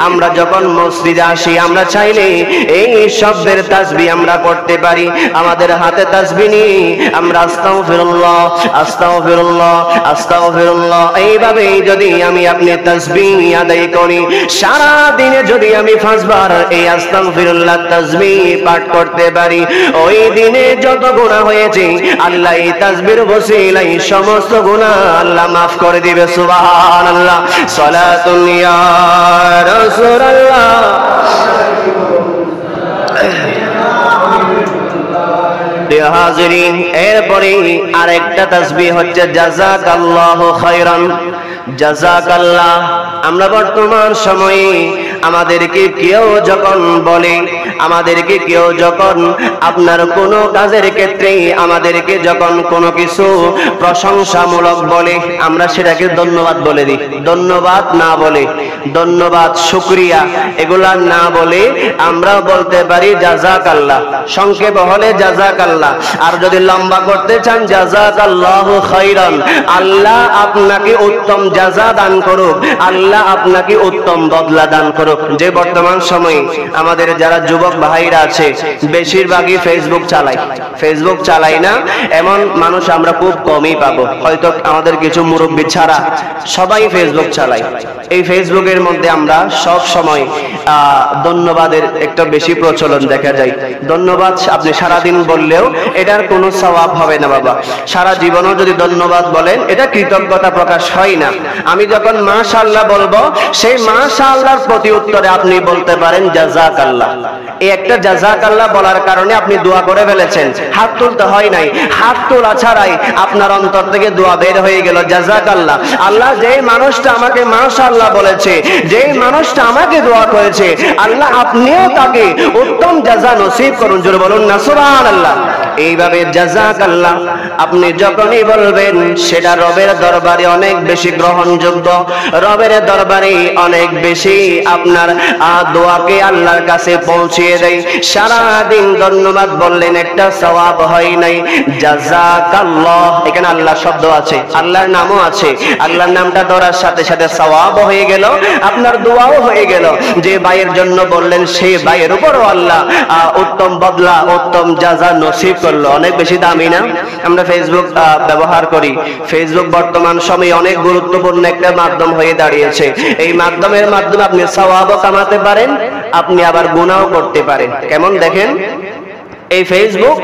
আমরা যখন মসজিদে আসি আমরা চাইলে এই শব্দের তাসবিহ আমরা পড়তে পারি। আমাদের হাতে তাসবিহ নিয়ে আমরা আস্তাগফিরুল্লাহ আস্তাগফিরুল্লাহ আস্তাগফিরুল্লাহ এইভাবে যদি আমি আপনি তাসবিহ আদায় করি, সারা দিনে যদি আমি 5 বার এই আস্তাগফিরুল্লাহ তাসবিহ পাঠ করতে পারি, ওই দিনে যত গুনাহ হয়েছে আল্লাহ এই তাসবিহর ওসিলায় সমস্ত গুনাহ আল্লাহ maaf করে দিবে। সুবহানাল্লাহ। সালাতুন ইয়া রাসূলুল্লাহ। হাজিরিন, এরপরে আরেকটা তাসবিহ হচ্ছে জাযাকাল্লাহু খায়রান। জাযাকাল্লাহ আমরা বর্তমান সময়ে আমাদেরকে কেউ যখন বলে, আমাদেরকে কেউ যখন আপনার কোনো কাজের ক্ষেত্রে আমাদেরকে যখন কোনো কিছু প্রশংসামূলক বলে, আমরা সেটাকে ধন্যবাদ বলে দিই। ধন্যবাদ না বলে, ধন্যবাদ শুকরিয়া এগুলা না বলে আমরা বলতে পারি জাযাকাল্লাহ। সংক্ষেপ হলে জাযাকাল্লাহ, আর যদি লম্বা করতে চান জাযাকাল্লাহু খাইরান, আল্লাহ আপনাকে উত্তম জাযা দান করুক, আল্লাহ আপনাকে উত্তম বদলা দান করুক। যে বর্তমান সময়ে আমাদের যারা যুবক ভাইরা আছে বেশিরভাগই ফেসবুক চালায়। ফেসবুক চালাই না এমন মানুষ আমরা খুব কমই পাবো, হয়তো আমাদের কিছু মুরব্বী ছাড়া সবাই ফেসবুক চালায়। এই ফেসবুকের মধ্যে আমরা সব সময় ধন্যবাদের একটা বেশি প্রচলন দেখা যায়। ধন্যবাদ আপনি সারাদিন বললেও এটার কোনো সওয়াব হবে না বাবা। সারা জীবনও যদি ধন্যবাদ বলেন এটা কৃতজ্ঞতা প্রকাশ হয় না। আমি যখন মাশাআল্লাহ বলবো সেই মাশাআল্লাহর প্রতি উত্তরে আপনি বলতে পারেন জাযাকাল্লাহ। এই একটা জাযাকাল্লাহ বলার কারণে আপনি দোয়া করে ফেলেছেন, হাত তুলতে হয় নাই। হাত তোলা ছাড়াই আপনার অন্তর থেকে দোয়া বের হয়ে গেল জাযাকাল্লাহ। আল্লাহ যেই মানুষটা আমাকে মাশাআল্লাহ বলেছে, যেই মানুষটা আমাকে দোয়া করেছে, আল্লাহ আপনিও তাকে উত্তম জাযা নসিব করুন। জোরে বলুন না সুবহানাল্লাহ। এইভাবে জাযাকাল্লাহ আপনি যখনই বলবেন সেটা রবের দরবারে অনেক বেশি গ্রহণযোগ্য, রবের দরবারে অনেক বেশি আপনার দোয়াকে আল্লাহর কাছে পৌঁছিয়ে দেয়। সারাদিন ধন্যবাদ বললেন একটা সওয়াব হয় নাই, জাযাকাল্লাহ এখানে আল্লাহ শব্দ আছে, আল্লাহর নামও আছে। আল্লাহর নামটা ধরার সাথে সাথে সওয়াব হয়ে গেল, আপনার দোয়াও হয়ে গেল। যে ভাইয়ের জন্য বললেন সেই ভাইয়ের উপরও আল্লাহ উত্তম বদলা, উত্তম জাযা নসিব করলো। অনেক বেশি দামি না? আমরা ফেসবুক ব্যবহার করি। ফেসবুক বর্তমান সময়ে অনেক গুরুত্বপূর্ণ একটা মাধ্যম হয়ে দাঁড়িয়েছে। এই মাধ্যমের মাধ্যমে আপনি সওয়াবও কামাতে পারেন, আপনি আবার গুনাহও করতে পারেন। কেমন দেখেন, এই ফেসবুক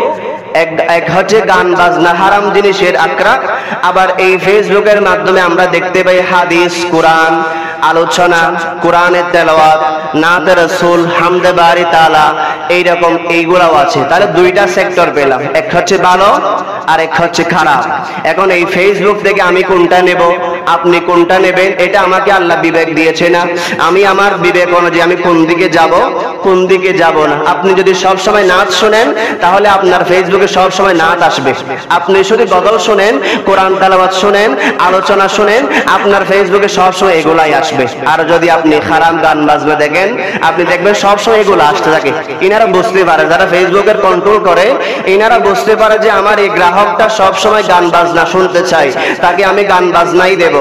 এক হচ্ছে গান বাজনা হারাম জিনিসের আকরা, আবার এই ফেসবুকের মাধ্যমে আমরা দেখতে পাই হাদিস, কোরআন আলোচনা, কোরআনের তেলাওয়াত, নাতে রাসূল, হামদে বারি তাআলা, এইরকম এইগুলাও আছে। তাহলে দুইটা সেক্টর পেলাম, এক হচ্ছে ভালো আর এক হচ্ছে খারাপ। এখন এই ফেসবুক থেকে আমি কোনটা নেব, আপনি কোনটা নেবেন, এটা আমাকে আল্লাহ বিবেক দিয়েছে না। আমি আমার বিবেক অনুযায়ী আমি কোন দিকে যাব, কোন দিকে যাব না। আপনি যদি সব সময় নাচ শুনেন তাহলে আপনার ফেসবুকে সব সময় নাচ আসবে। আপনি যদি গজল শুনেন, কোরআন তেলাওয়াত শুনেন, আলোচনা শুনেন, আপনার ফেসবুকে সব সময় এগুলাই আসবে। আর যদি আপনি খারাপ গান বাজনা দেখেন, আপনি দেখবেন সব সময় এগুলো আসতে থাকে। ইনারা বুঝতে পারে, যারা ফেসবুকের কন্ট্রোল করে, ইনারা বুঝতে পারে যে আমার এই গ্রাহকটা সব সময় গান বাজনা শুনতে চায়, তাকে আমি গান বাজনাই দেব।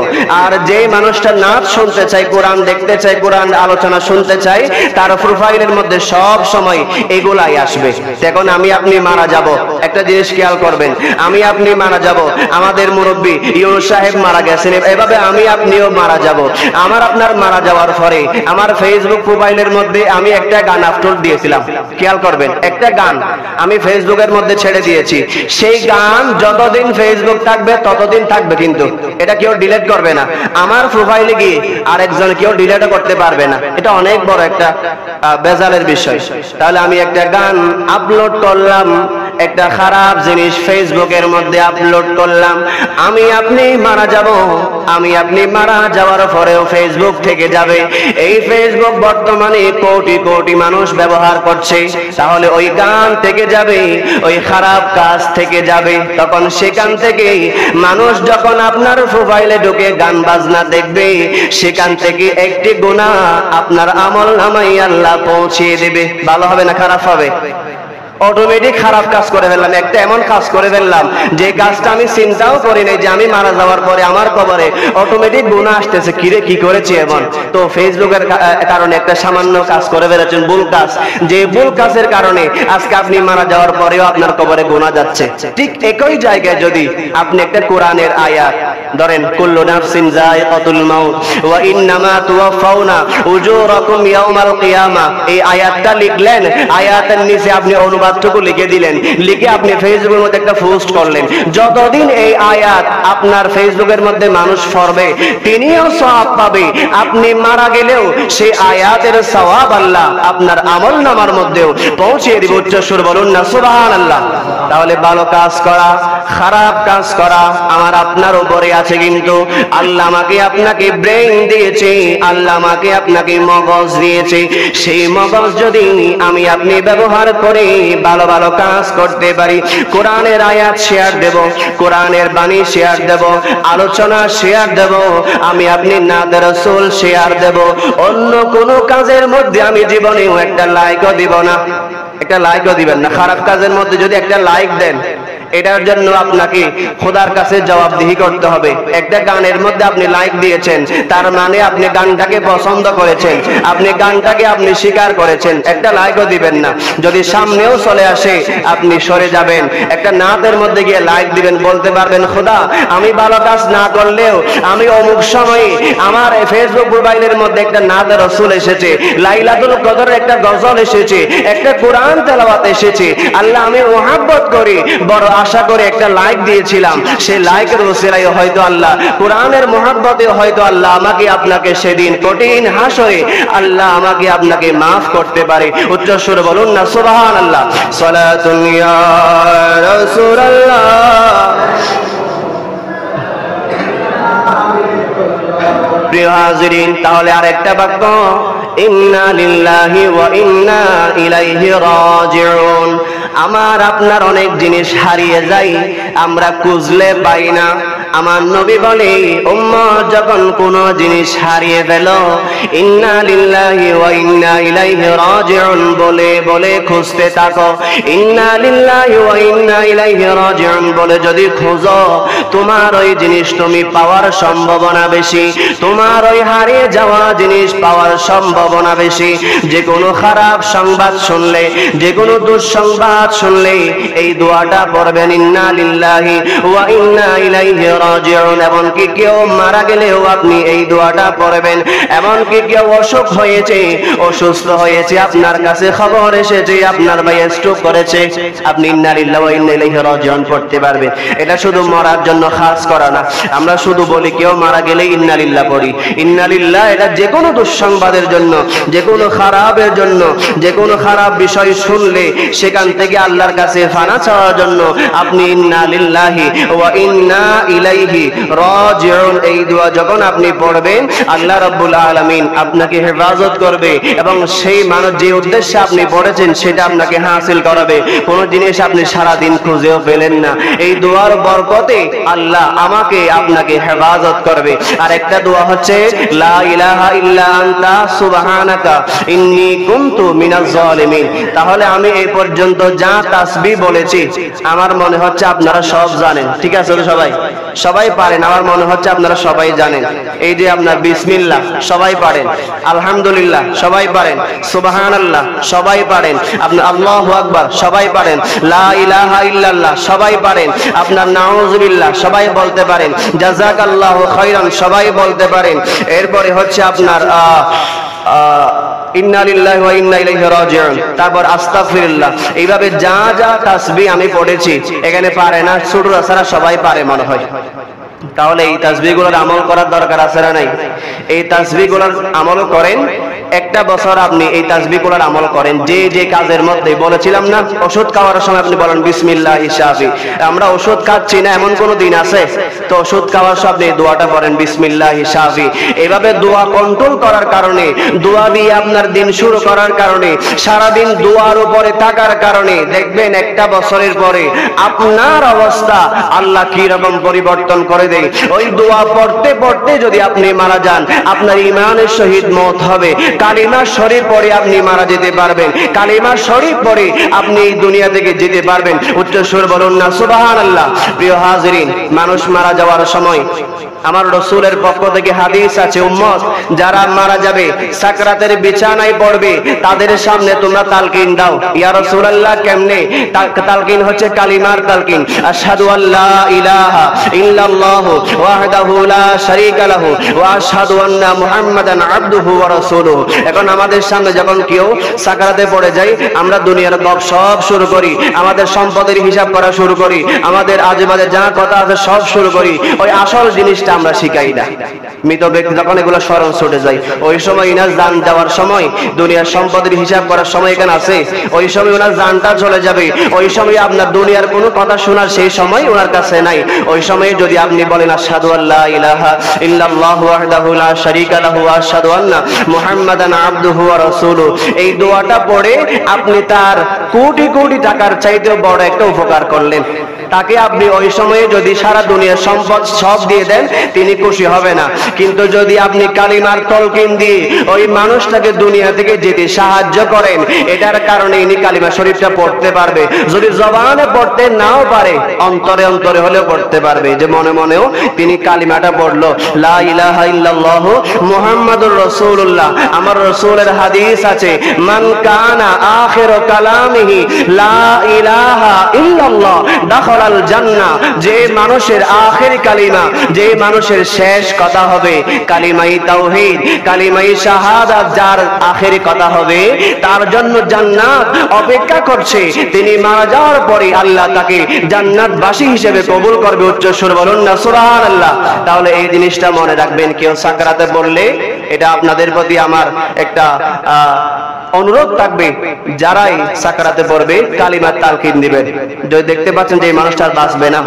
আর যে মানুষটা নাচ শুনতে চায়, কোরআন দেখতে চায়, কোরআন আলোচনা শুনতে চায়, তার প্রোফাইলের মধ্যে সব সময় এগুলাই আসবে। এখন আমি আপনি মারা যাব, একটা জিনিস খেয়াল করবেন, আমি আপনি মারা যাব, আমাদের মুরব্বী ইউনূস সাহেব মারা গেছেন, এভাবে আমি আপনিও মারা যাব। আমার আপনার মারা যাওয়ার পরে আমার ফেসবুক প্রোফাইলের মধ্যে আমি একটা গান আপলোড দিয়েছিলাম, খেয়াল করবেন, একটা গান আমি ফেসবুকের মধ্যে ছেড়ে দিয়েছি। সেই গান যতদিন ফেসবুক থাকবে ততদিন থাকবে, কিন্তু এটা কেউ ডিলিট করবে না। আমার প্রোফাইলে গিয়ে আরেকজন কেউ ডিলিটও করতে পারবে না। এটা অনেক বড় একটা বেজালের বিষয়। তাহলে আমি একটা গান আপলোড করলাম, একটা খারাপ জিনিস ফেসবুকের মধ্যে আপলোড করলাম, আমি আপনি মারা যাব। আমি আপনি মারা যাওয়ার পরেও ফেসবুক থেকে যাবে। এই ফেসবুক বর্তমানে কোটি কোটি মানুষ ব্যবহার করছে, তাহলে ওই গান থেকে যাবে, ওই খারাপ কাজ থেকে যাবে। তখন সেখান থেকে মানুষ যখন আপনার প্রোফাইলে ঢুকে গান বাজনা দেখবে, সেখান থেকে একটি গুনাহ আপনার আমল নামায় আল্লাহ পৌঁছিয়ে দেবে। ভালো হবে না খারাপ হবে? অটোমেটিক খারাপ কাজ করে ফেললাম, একটা এমন কাজ করে ফেললাম যে কাজটা আমি চিন্তাও করি নাই যে আমি মারা যাওয়ার পরে আমার কবরে অটোমেটিক গুনাহ আসতেছে। কিরে কি করেছি এমন? তো ফেসবুকের কারণে একটা সামান্য কাজ করে ফেলেছেন, ভুল কাজ। যে ভুল কাজের কারণে আজকে আপনি মারা যাওয়ার পরেও আপনার কবরে গুনাহ যাচ্ছে। ঠিক একই জায়গায় যদি আপনি একটা কোরআনের আয়াত ধরেন, কুল্লু নাফসিন যায়িকাতুল মাউত ওয়া ইন্নামা তুওয়াফাউনা উজুরাকুম ইয়াউমাল কিয়ামা, এই আয়াতটা লিখলেন, আয়াতের নিচে আপনি অনুবাদটুকু লিখে দিলেন, লিখে আপনি ফেসবুকের মধ্যে একটা পোস্ট করলেন। যতদিন এই আয়াত আপনার ফেসবুকের মধ্যে মানুষ পড়বে, তিনিও সওয়াব পাবে। আপনি মারা গেলেও সেই আয়াতের সওয়াব আল্লাহ আপনার আমল নামার মধ্যেও পৌঁছিয়ে দিবে। উচ্চ সুর বলুন না সুবহানাল্লাহ। তাহলে ভালো কাজ করা খারাপ কাজ করা আমার আপনার উপরে আছে। কিন্তু আল্লাহ আমাকে আপনাকে ব্রেইন দিয়েছে, আল্লাহ আমাকে আপনাকে মগজ দিয়েছে। সেই মগজ যদি আমি আপনি ব্যবহার করে ভালো ভালো কাজ করতে পারি, কোরআনের আয়াত শেয়ার দেব, কোরআনের বাণী শেয়ার দেব, আলোচনা শেয়ার দেব, আমি আপনি নাতে রাসূল শেয়ার দেব, অন্য কোন কাজের মধ্যে আমি জীবনেও একটা লাইকও দিব না। একটা লাইকও দিবেন না। খারাপ কাজের মধ্যে যদি একটা লাইক দেন, এটার জন্য আপনাকে খোদার কাছে জবাবদিহি করতে হবে। একটা গানের মধ্যে আপনি লাইক দিয়েছেন, তার মানে আপনি গানটাকে পছন্দ করেছেন, আপনি গানটাকে আপনি স্বীকার করেছেন, একটা লাইকও দিবেন না। যদি সামনেও চলে আসে আপনি সরে যাবেন। একটা নাতের মধ্যে গিয়ে লাইক দিবেন, বলতে পারবেন খোদা আমি ভালো কাজ না করলেও আমি অমুক সময়ে আমার ফেসবুক মোবাইলের মধ্যে একটা নাতে রাসূল এসেছে, লাইলাতুল কদরের একটা গজল এসেছে, একটা কোরআন তেলাওয়াত এসেছে, আল্লাহ আমি মুহাব্বত করি, বড় আশা করে একটা লাইক দিয়েছিলাম, সেই লাইকের ওসিলায় হয়তো আল্লাহ কোরআনের মুহাব্বতে হয়তো আল্লাহ আমাকে আপনাকে সেদিন কঠিন হাসরে আল্লাহ আমাকে আপনাকে মাফ করতে পারে। উচ্চ সুরে বলুন না সুবহানাল্লাহ। সালাতুন ইয়া রাসূলুল্লাহ। প্রিয় হাজিরিন, তাহলে আরেকটা বাক্য, ইন্না লিল্লাহি ওয়া ইন্না ইলাইহি রাজিউন। আমার আপনার অনেক জিনিস হারিয়ে যায়, আমরা খুঁজলে পাই না। আমার নবী বলে উম্মত যখন কোনো জিনিস হারিয়ে ফেল, ইন্না লিল্লাহি ওয়া ইন্না ইলাইহি রাজিউন বলে বলে খুঁজতে থাকো। ইন্না লিল্লাহি ওয়া ইন্না ইলাইহি রাজিউন বলে যদি খোঁজো, তোমার ওই জিনিস তুমি পাওয়ার সম্ভাবনা বেশি, তোমার ওই হারিয়ে যাওয়া জিনিস পাওয়ার সম্ভাবনা বেশি। যে কোনো খারাপ সংবাদ শুনলে, যে কোনো দুঃসংবাদ শুনলে এই দোয়াটা পড়বেন, ইন্না লিল্লাহি ওয়া ইন্না ইলাইহি রাজিউন। এমনকি কেউ মারা গেলেও আপনি এই দোয়াটা পড়বেন। এমনকি কেউ অসুখ হয়েছে, অসুস্থ হয়েছে, আপনার কাছে খবর এসেছে আপনার ভাই স্ট্রোক করেছে, আপনি ইন্না লিল্লাহি ওয়া ইন্না ইলাইহি রাজিউন পড়তে পারবেন। এটা শুধু মরার জন্য খাস করা না। আমরা শুধু বলি কেউ মারা গেলে ইন্না লিল্লাহ পড়ি, ইন্না লিল্লাহ এটা যে কোনো দুঃসংবাদের জন্য, যে কোনো খারাপের জন্য, যে কোনো খারাপ বিষয় শুনলে সেখান থেকে আল্লাহর কাছে ফানা চাওয়ার জন্য আপনি ইন্না লিল্লাহি ওয়া ইন্না ইলাইহি রাজিউন এই দোয়া যখন আপনি পড়বেন, আল্লাহ রাব্বুল আলামিন আপনাকে হেফাজত করবে এবং সেই মানুষ যে উদ্দেশ্যে আপনি পড়েছেন সেটা আপনাকে হাসিল করাবে। কোনো জিনিস আপনি সারা দিন খুঁজেও পেলেন না, এই দোয়ার বরকতে আল্লাহ আমাকে আপনাকে হেফাজত করবে। আর একটা দোয়া হচ্ছে লা ইলাহা ইল্লা আনতা সুবহানাকা ইন্নী কুনতু মিনাজ জালিমিন। তাহলে আমি এই পর্যন্ত যা তাসবিহ বলেছি আমার মনে হচ্ছে আপনারা সব জানেন, ঠিক আছে তো? সবাই পারেন, আমার মনে হচ্ছে আপনারা সবাই জানেন। এই যে আপনার বিসমিল্লাহ সবাই পারেন, আলহামদুলিল্লাহ সবাই পারেন, সুবহানাল্লাহ সবাই পারেন, আপনার আল্লাহু আকবার সবাই পারেন, লা ইলাহা ইল্লাল্লাহ সবাই পারেন, আপনার নাউযুবিল্লাহ সবাই বলতে পারেন, জাযাকাল্লাহু খাইরান সবাই বলতে পারেন। এরপরে হচ্ছে আপনার ইন্না লিল্লাহি ওয়া ইন্না ইলাইহি রাজিউন, তারপর আস্তাগফিরুল্লাহ। এইভাবে যা যা তাসবিহ আমি পড়েছি এখানে পারে না ছোটরা ছাড়া সবাই পারে মনে হয়। তাহলে এই তাসবিহগুলোর আমল করার দরকার আছে না নাই? এই তাসবিহগুলোর আমল করেন। একটা বছর আপনি এই তাসবিহগুলোর আমল করেন। যে যে কাজের মধ্যে বলেছিলাম না, ওষুধ খাওয়ার সময় আপনি বলেন বিসমিল্লাহি শাফি। আমরা ওষুধ খাচ্ছি না এমন কোন দিন আছে? তো ওষুধ খাওয়ার সময় আপনি দোয়াটা পড়েন বিসমিল্লাহি শাফি। এইভাবে দোয়া কন্ট্রোল করার কারণে, দোয়া দিয়ে আপনার দিন শুরু করার কারণে, সারাদিন দোয়ার উপরে থাকার কারণে দেখবেন একটা বছরের পরে আপনার অবস্থা আল্লাহ কি রকম পরিবর্তন করে দেয়। ওই দোয়া পড়তে পড়তে যদি আপনি মারা যান, আপনার ঈমানের সহিত মওত হবে। কালিমা শরীফ পড়ে আপনি মারা যেতে পারবেন, কালিমা শরীফ পড়ে আপনি এই দুনিয়া থেকে যেতে পারবেন। উচ্চ সুর বলুন না সুবহানাল্লাহ। প্রিয় হাজিরিন, মানুষ মারা যাওয়ার সময় আমার রাসূলের পক্ষ থেকে হাদিস আছে, উম্মত যারা মারা যাবে সাকরাতের বিছানায় পড়বে তাদের সামনে তোমরা তালকিন দাও। ইয়া রাসূলুল্লাহ কেমনে? তালকিন হচ্ছে কালিমার তালকিন, আশহাদু আল্লা ইলাহা ইল্লাল্লাহু ওয়াহদাহু লা শারীকা লাহু ওয়া আশহাদু আন্না মুহাম্মাদান আবদুহু ওয়া রাসূলুহু। এখন আমাদের সামনে যখন কেউ সাকরাতে পড়ে যায়, আমরা দুনিয়ার সব শুরু করি, আমাদের সম্পদের হিসাব করা শুরু করি, আমাদের আজেবাজে যা কথা আছে সব শুরু করি। ওই আসল জিনিসটা আমরা শিখাই না। মৃত ব্যক্তি যখন এগুলো স্মরণ ছুটে যায়, ওই সময় ইনার জান যাওয়ার সময়, দুনিয়ার সম্পদের হিসাব করার সময় এখানে আছে, ওই সময় ওনার জানটা চলে যাবে, ওই সময় আপনার দুনিয়ার কোনো কথা শোনার সেই সময় ওনার কাছে নাই। ওই সময়ে যদি আপনি বলেন আশহাদু আল্লা ইলাহা ইল্লাল্লাহু ওয়াহদাহু লা শারীকা লাহু ওয়া আশহাদু আন্না মুহাম্মাদান আবদুহু ওয়া রাসূলুহু, এই দোয়াটা পড়ে আপনি তার কোটি কোটি টাকার চাইতেও বড় একটা উপকার করলেন। তাকে আপনি ওই সময়ে যদি সারা দুনিয়ার সম্পদ সব দিয়ে দেন, তিনি খুশি হবে না। কিন্তু যদি আপনি কালিমার তলকিন দিয়ে ওই মানুষটাকে দুনিয়া থেকে যেতে সাহায্য করেন, এটার কারণে ইনি কালিমা শরীফটা পড়তে পারবে। যদি জবানে পড়তে নাও পারে, অন্তরে অন্তরে হলেও পড়তে পারবে, যে মনে মনেও তিনি কালিমাটা পড়লো, লা ইলাহা ইল্লাল্লাহু মুহাম্মাদুর রাসূলুল্লাহ। আমার রাসূলের হাদিস আছে, মান কানা আখিরু কালামিহি লা ইলাহা ইল্লাল্লাহ দাখালাল জান্নাহ। যে মানুষের আখির কালিমা, যে মানুষের শেষ কথা হবে কালিমাই তাওহীদ, কালিমাই শাহাদাত, যার আখির কথা হবে, তার জন্য জান্নাত অপেক্ষা করছে। তিনি মারা যাওয়ার পরে আল্লাহ তাকে জান্নাতবাসী হিসেবে কবুল করবে। উচ্চ সুরে বলুন না সুবহানাল্লাহ। তাহলে এই জিনিসটা মনে রাখবেন, কেউ সাকরাতে বললে, এটা আপনাদের প্রতি আমার একটা অনুরোধ থাকবে, যারাই সাকরাতে পড়বে কালিমার তালকিন দিবেন। যদি দেখতে পাচ্ছেন যে এই মানুষটা বাঁচবে না,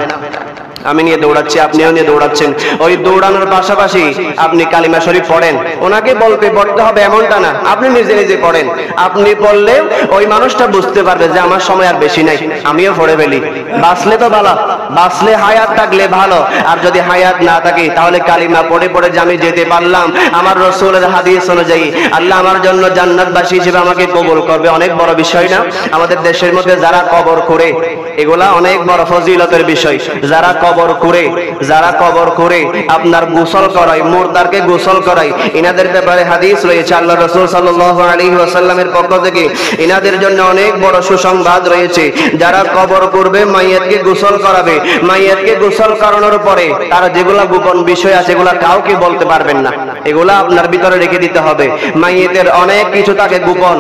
আমি নিয়ে দৌড়াচ্ছি, আপনিও নিয়ে দৌড়াচ্ছেন, ওই দৌড়ানোর পাশাপাশি আপনি কালিমা শরীফ পড়েন। ওনাকে পড়তে হবে এমনটা না, আপনি নিজে নিজে পড়েন। আপনি পড়লে ওই মানুষটা বুঝতে পারবে যে আমার সময় আর বেশি নাই, আমিও পড়ে ফেলি। বাঁচলে তো ভালো, বাঁচলে হায়াত থাকলে ভালো, আর যদি হায়াত না থাকে তাহলে কালিমা পড়ে পড়ে যে আমি যেতে পারলাম, আমার রাসূলের হাদিস অনুযায়ী আল্লাহ আমার জন্য জান্নাতবাসী হিসেবে আমাকে কবুল করবে। অনেক বড় বিষয় না? আমাদের দেশের মধ্যে যারা কবর করে, এগুলা অনেক বড় ফজিলতের বিষয়। যারা কবর করে আপনার গোসল করায়, মুর্দারকে গোসল করায়, ইনাদের ব্যাপারে হাদিস রয়েছে আল্লাহ রাসূল সাল্লাল্লাহু আলাইহি ওয়াসাল্লামের পক্ষ থেকে, ইনাদের জন্য অনেক বড় সুসংবাদ রয়েছে। যারা কবর করবে, মাইয়াতকে গোসল করাবে, মাইয়াতকে গোসল করানোর পরে তার যেগুলা গোপন বিষয় আছে, এগুলা কাউকে বলতে পারবেন না, এগুলা আপনার ভিতরে রেখে দিতে হবে। মাইয়াতের অনেক কিছু থাকে গোপন,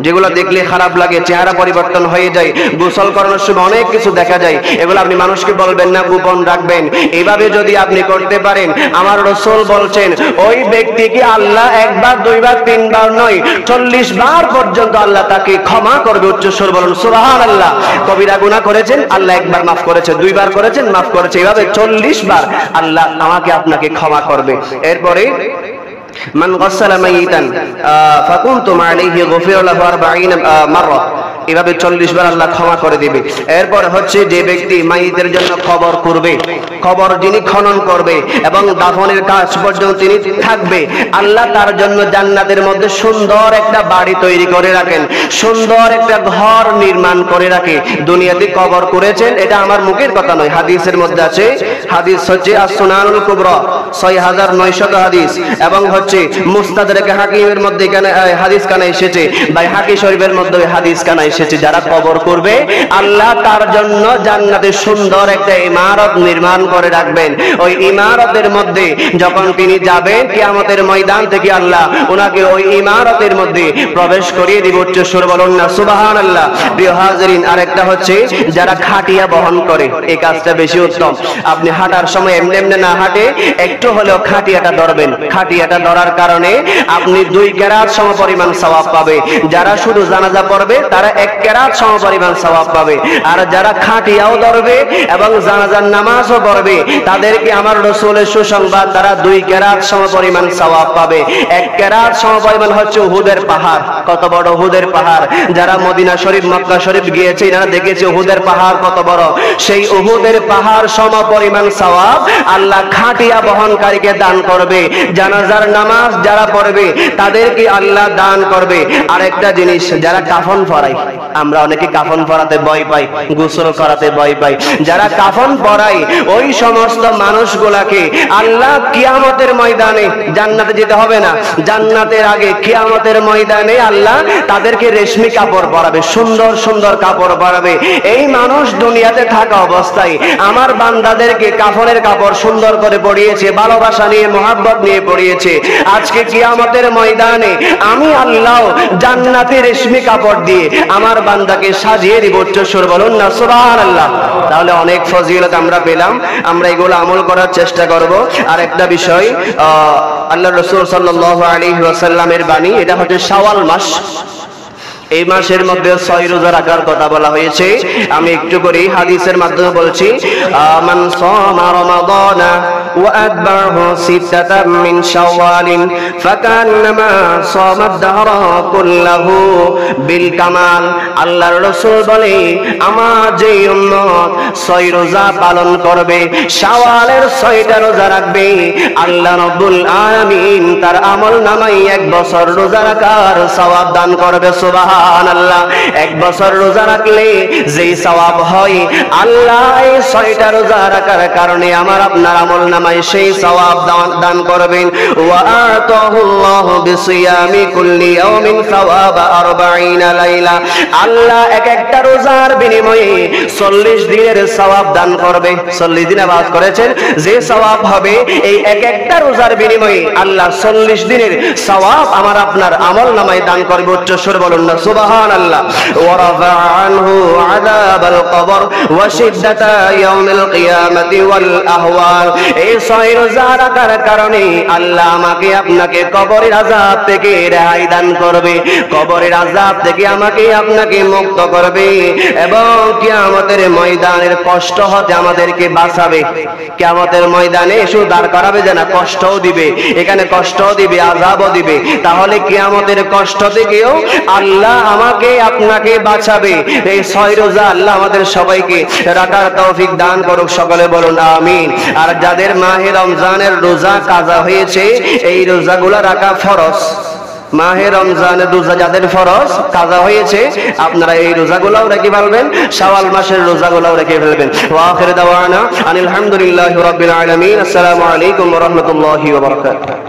যেগুলো দেখলে খারাপ লাগে, চেহারা পরিবর্তন হয়ে যায়, গোসল করানোর সময় অনেক কিছু দেখা যায়, এগুলো আপনি মানুষকে বলবেন না, গোপন রাখবেন। এইভাবে যদি আপনি করতে পারেন, আমার রাসূল বলছেন ওই ব্যক্তিকে আল্লাহ একবার, দুইবার, তিনবার নয়, 40 বার পর্যন্ত আল্লাহ তাকে ক্ষমা করবে। উচ্চ স্বর বলুন সুবহানাল্লাহ। কবিরা গুনাহ করেছেন, আল্লাহ একবার মাফ করেছে, দুইবার করেছেন, মাফ করেছে, এইভাবে 40 বার আল্লাহ আমাকে আপনাকে ক্ষমা করবে। এরপরে মান গাসালা মাইতান ফাকুনতুম আলাইহি গফিরা লাহু 40 মাররা, এভাবে 40 বার আল্লাহ ক্ষমা করে দিবে। এরপর হচ্ছে যে ব্যক্তি মাইতের জন্য কবর করবে, কবর যিনি খনন করবে এবং দাফনের কাজ পর্যন্ত তিনি থাকবে, আল্লাহ তার জন্য জান্নাতের মধ্যে সুন্দর একটা বাড়ি তৈরি করে রাখেন, সুন্দর একটা ঘর নির্মাণ করে রাখে। দুনিয়াতে কবর করেছেন, এটা আমার মুখের কথা নয়, হাদিসের মধ্যে আছে। হাদিস হচ্ছে আস-সুনানুল কুবরা 6900 হাদিস, এবং হচ্ছে মুস্তাদরাক হাকিমের মধ্যে এখানে হাদিস কানা এসেছে, বাইহাকি শরীফের মধ্যে হাদিস কানা এসেছে। যারা কবর করবে, আল্লাহ তার জন্য জান্নাতে সুন্দর একটা ইমারত নির্মাণ করে রাখবেন। ওই ইমারতের মধ্যে যখন তিনি যাবেন কিয়ামতের ময়দান থেকে, আল্লাহ ওনাকে ওই ইমারতের মধ্যে প্রবেশ করিয়ে দিব। উচ্চ সুরে বলুন না সুবহানাল্লাহ। প্রিয় হাজিরিন, আরেকটা হচ্ছে যারা খাটিয়া বহন করে, এই কাজটা বেশি উত্তম। আপনি হাঁটার সময় এমনি এমনি না হাঁটে, একটু হলেও খাটিয়াটা ধরবেন। খাটিয়াটা ধরার কারণে আপনি 2 কেরাত সমপরিমাণ সওয়াব পাবে। যারা শুধু জানাজা পড়বে তারা 1 কেরাত সমপরিমাণ সওয়াব পাবে, আর যারা খাটিয়াও ধরবে এবং জানাজার নামাজও পড়বে, তাদেরকে আমার রাসূলের সুসংবাদ, তারা 2 কেরাত সমপরিমাণ সওয়াব পাবে। 1 কেরাত সমপরিমাণ হচ্ছে উহুদের পাহাড়। কত বড় উহুদের পাহাড়! যারা মদিনা শরীফ, মক্কা শরীফ গিয়েছে, এরা দেখেছে উহুদের পাহাড় কত বড়। সেই উহুদের পাহাড় সমপরিমাণ সওয়াব আল্লাহ খাটিয়া বহনকারীকে দান করবে। জানাজার নামাজ যারা পড়বে তাদেরকে আল্লাহ দান করবে। আরেকটা জিনিস, যারা কাফন পরায়, আমরা অনেকে কাফন পরাতে ভয় পাই, গোসল করাতে ভয় পাই। যারা কাফন পরায়, ওই সমস্ত মানুষগুলাকে আল্লাহ কিয়ামতের ময়দানে, জান্নাতে যেতে হবে না, জান্নাতের আগে কিয়ামতের ময়দানে আল্লাহ তাদেরকে রেশমি কাপড় পরাবে, সুন্দর সুন্দর কাপড় পরাবে। এই মানুষ দুনিয়াতে থাকা অবস্থায় আমার বান্দাদেরকে কাফনের কাপড় সুন্দর করে পরিয়েছে, ভালোবাসা নিয়ে, মহব্বত নিয়ে পরিয়েছে। আজকে কিয়ামতের ময়দানে আমি আল্লাহ জান্নাতে রেশমি কাপড় দিয়ে আমার বান্দাকে সাজিয়ে দিব। উচ্চস্বর বলুন না সুবহানাল্লাহ। তাহলে অনেক ফজিলত আমরা পেলাম, আমরা এগুলো আমল করার চেষ্টা করব। আর একটা বিষয়, আল্লাহ রাসূল সাল্লাল্লাহু আলাইহি ওয়াসাল্লামের বাণী, এটা হচ্ছে শাওয়াল মাস। এই মাসের মধ্যে 6 রোজা রাখার কথা বলা হয়েছে। আমি একটু করে হাদিসের মাধ্যমে বলছি। মান সামা রমাদানা ওয়া আতবাহু সিত্তাতাম মিন শাওয়ালিন ফাকান্নামা সামা আদ-দাহরা কুল্লাহু বিল কামাল। আল্লাহর রাসূল বলে, আমার যে উম্মত 6 রোজা পালন করবে, শাওয়ালের 6টা রোজা রাখবে, আল্লাহ রাব্বুল আলামিন তার আমলনামায় 1 বছর রোজা রাখার সওয়াব দান করবে। সুবহানাল্লাহ। 1 বছর রোজা রাখলে যেই সওয়াব হয়, আল্লাহ এই 6টা রোজা রাখার কারণে আমার আপনার আমলনামায় সেই সওয়াব দান করবেন। ওয়া আতাহুল্লাহু বিসিয়ামি কুল্লি ইয়াউমিন সাওয়াবা 40 লাইলা। আল্লাহ একটা রোজার বিনিময়ে 40 দিনের সওয়াব দান করবে। 40 দিন নামাজ করেছেন, যে সওয়াব হবে এই একটা রোজার বিনিময়ে আল্লাহ 40 দিনের সওয়াব আমার আপনার আমলনামায় দান করবে। উচ্চস্বর বলুন না সুবহানাল্লাহ। ওয়া রাফা আনহু আযাবাল কবর ওয়া শিদ্দাতা ইয়াউমিল কিয়ামাতি ওয়াল আহওয়াল। এই 6 রোজা রাখার কারণে আল্লাহ আমাকে আপনাকে কবরের আযাব থেকে রেহাই দান করবে, কবরের আযাব থেকে আমাকে আপনাকে মুক্ত করবে, এবং কিয়ামতের ময়দানের কষ্ট হতে আমাদেরকে বাঁচাবে। কিয়ামতের ময়দানে শুধু দাঁড় করাবে যে না, কষ্টও দিবে, এখানে কষ্টও দিবে, আযাবও দিবে। তাহলে কিয়ামতের কষ্ট থেকেও আল্লাহ আমাকে আপনাকে বাঁচাবে। এই 6 রোজা আল্লাহ আমাদের সবাইকে রাখার তৌফিক দান করুক। সকলে বলুন আমিন। আর যাদের মাহে রমজানের রোজা কাজা হয়েছে, এই রোজাগুলো রাখা ফরজ। মাহে রমজানের রোজা যাদের ফরজ কাজা হয়েছে, আপনারা এই রোজাগুলোও রেখে ফেলবেন, শাওয়াল মাসের রোজাগুলোও রেখে ফেলবেন। ওয়া আখিরু দাওয়ানা আনিল হামদুলিল্লাহি রাব্বিল আলামিন। আসসালামু আলাইকুম ওয়া রাহমাতুল্লাহি ওয়া বারাকাতুহু।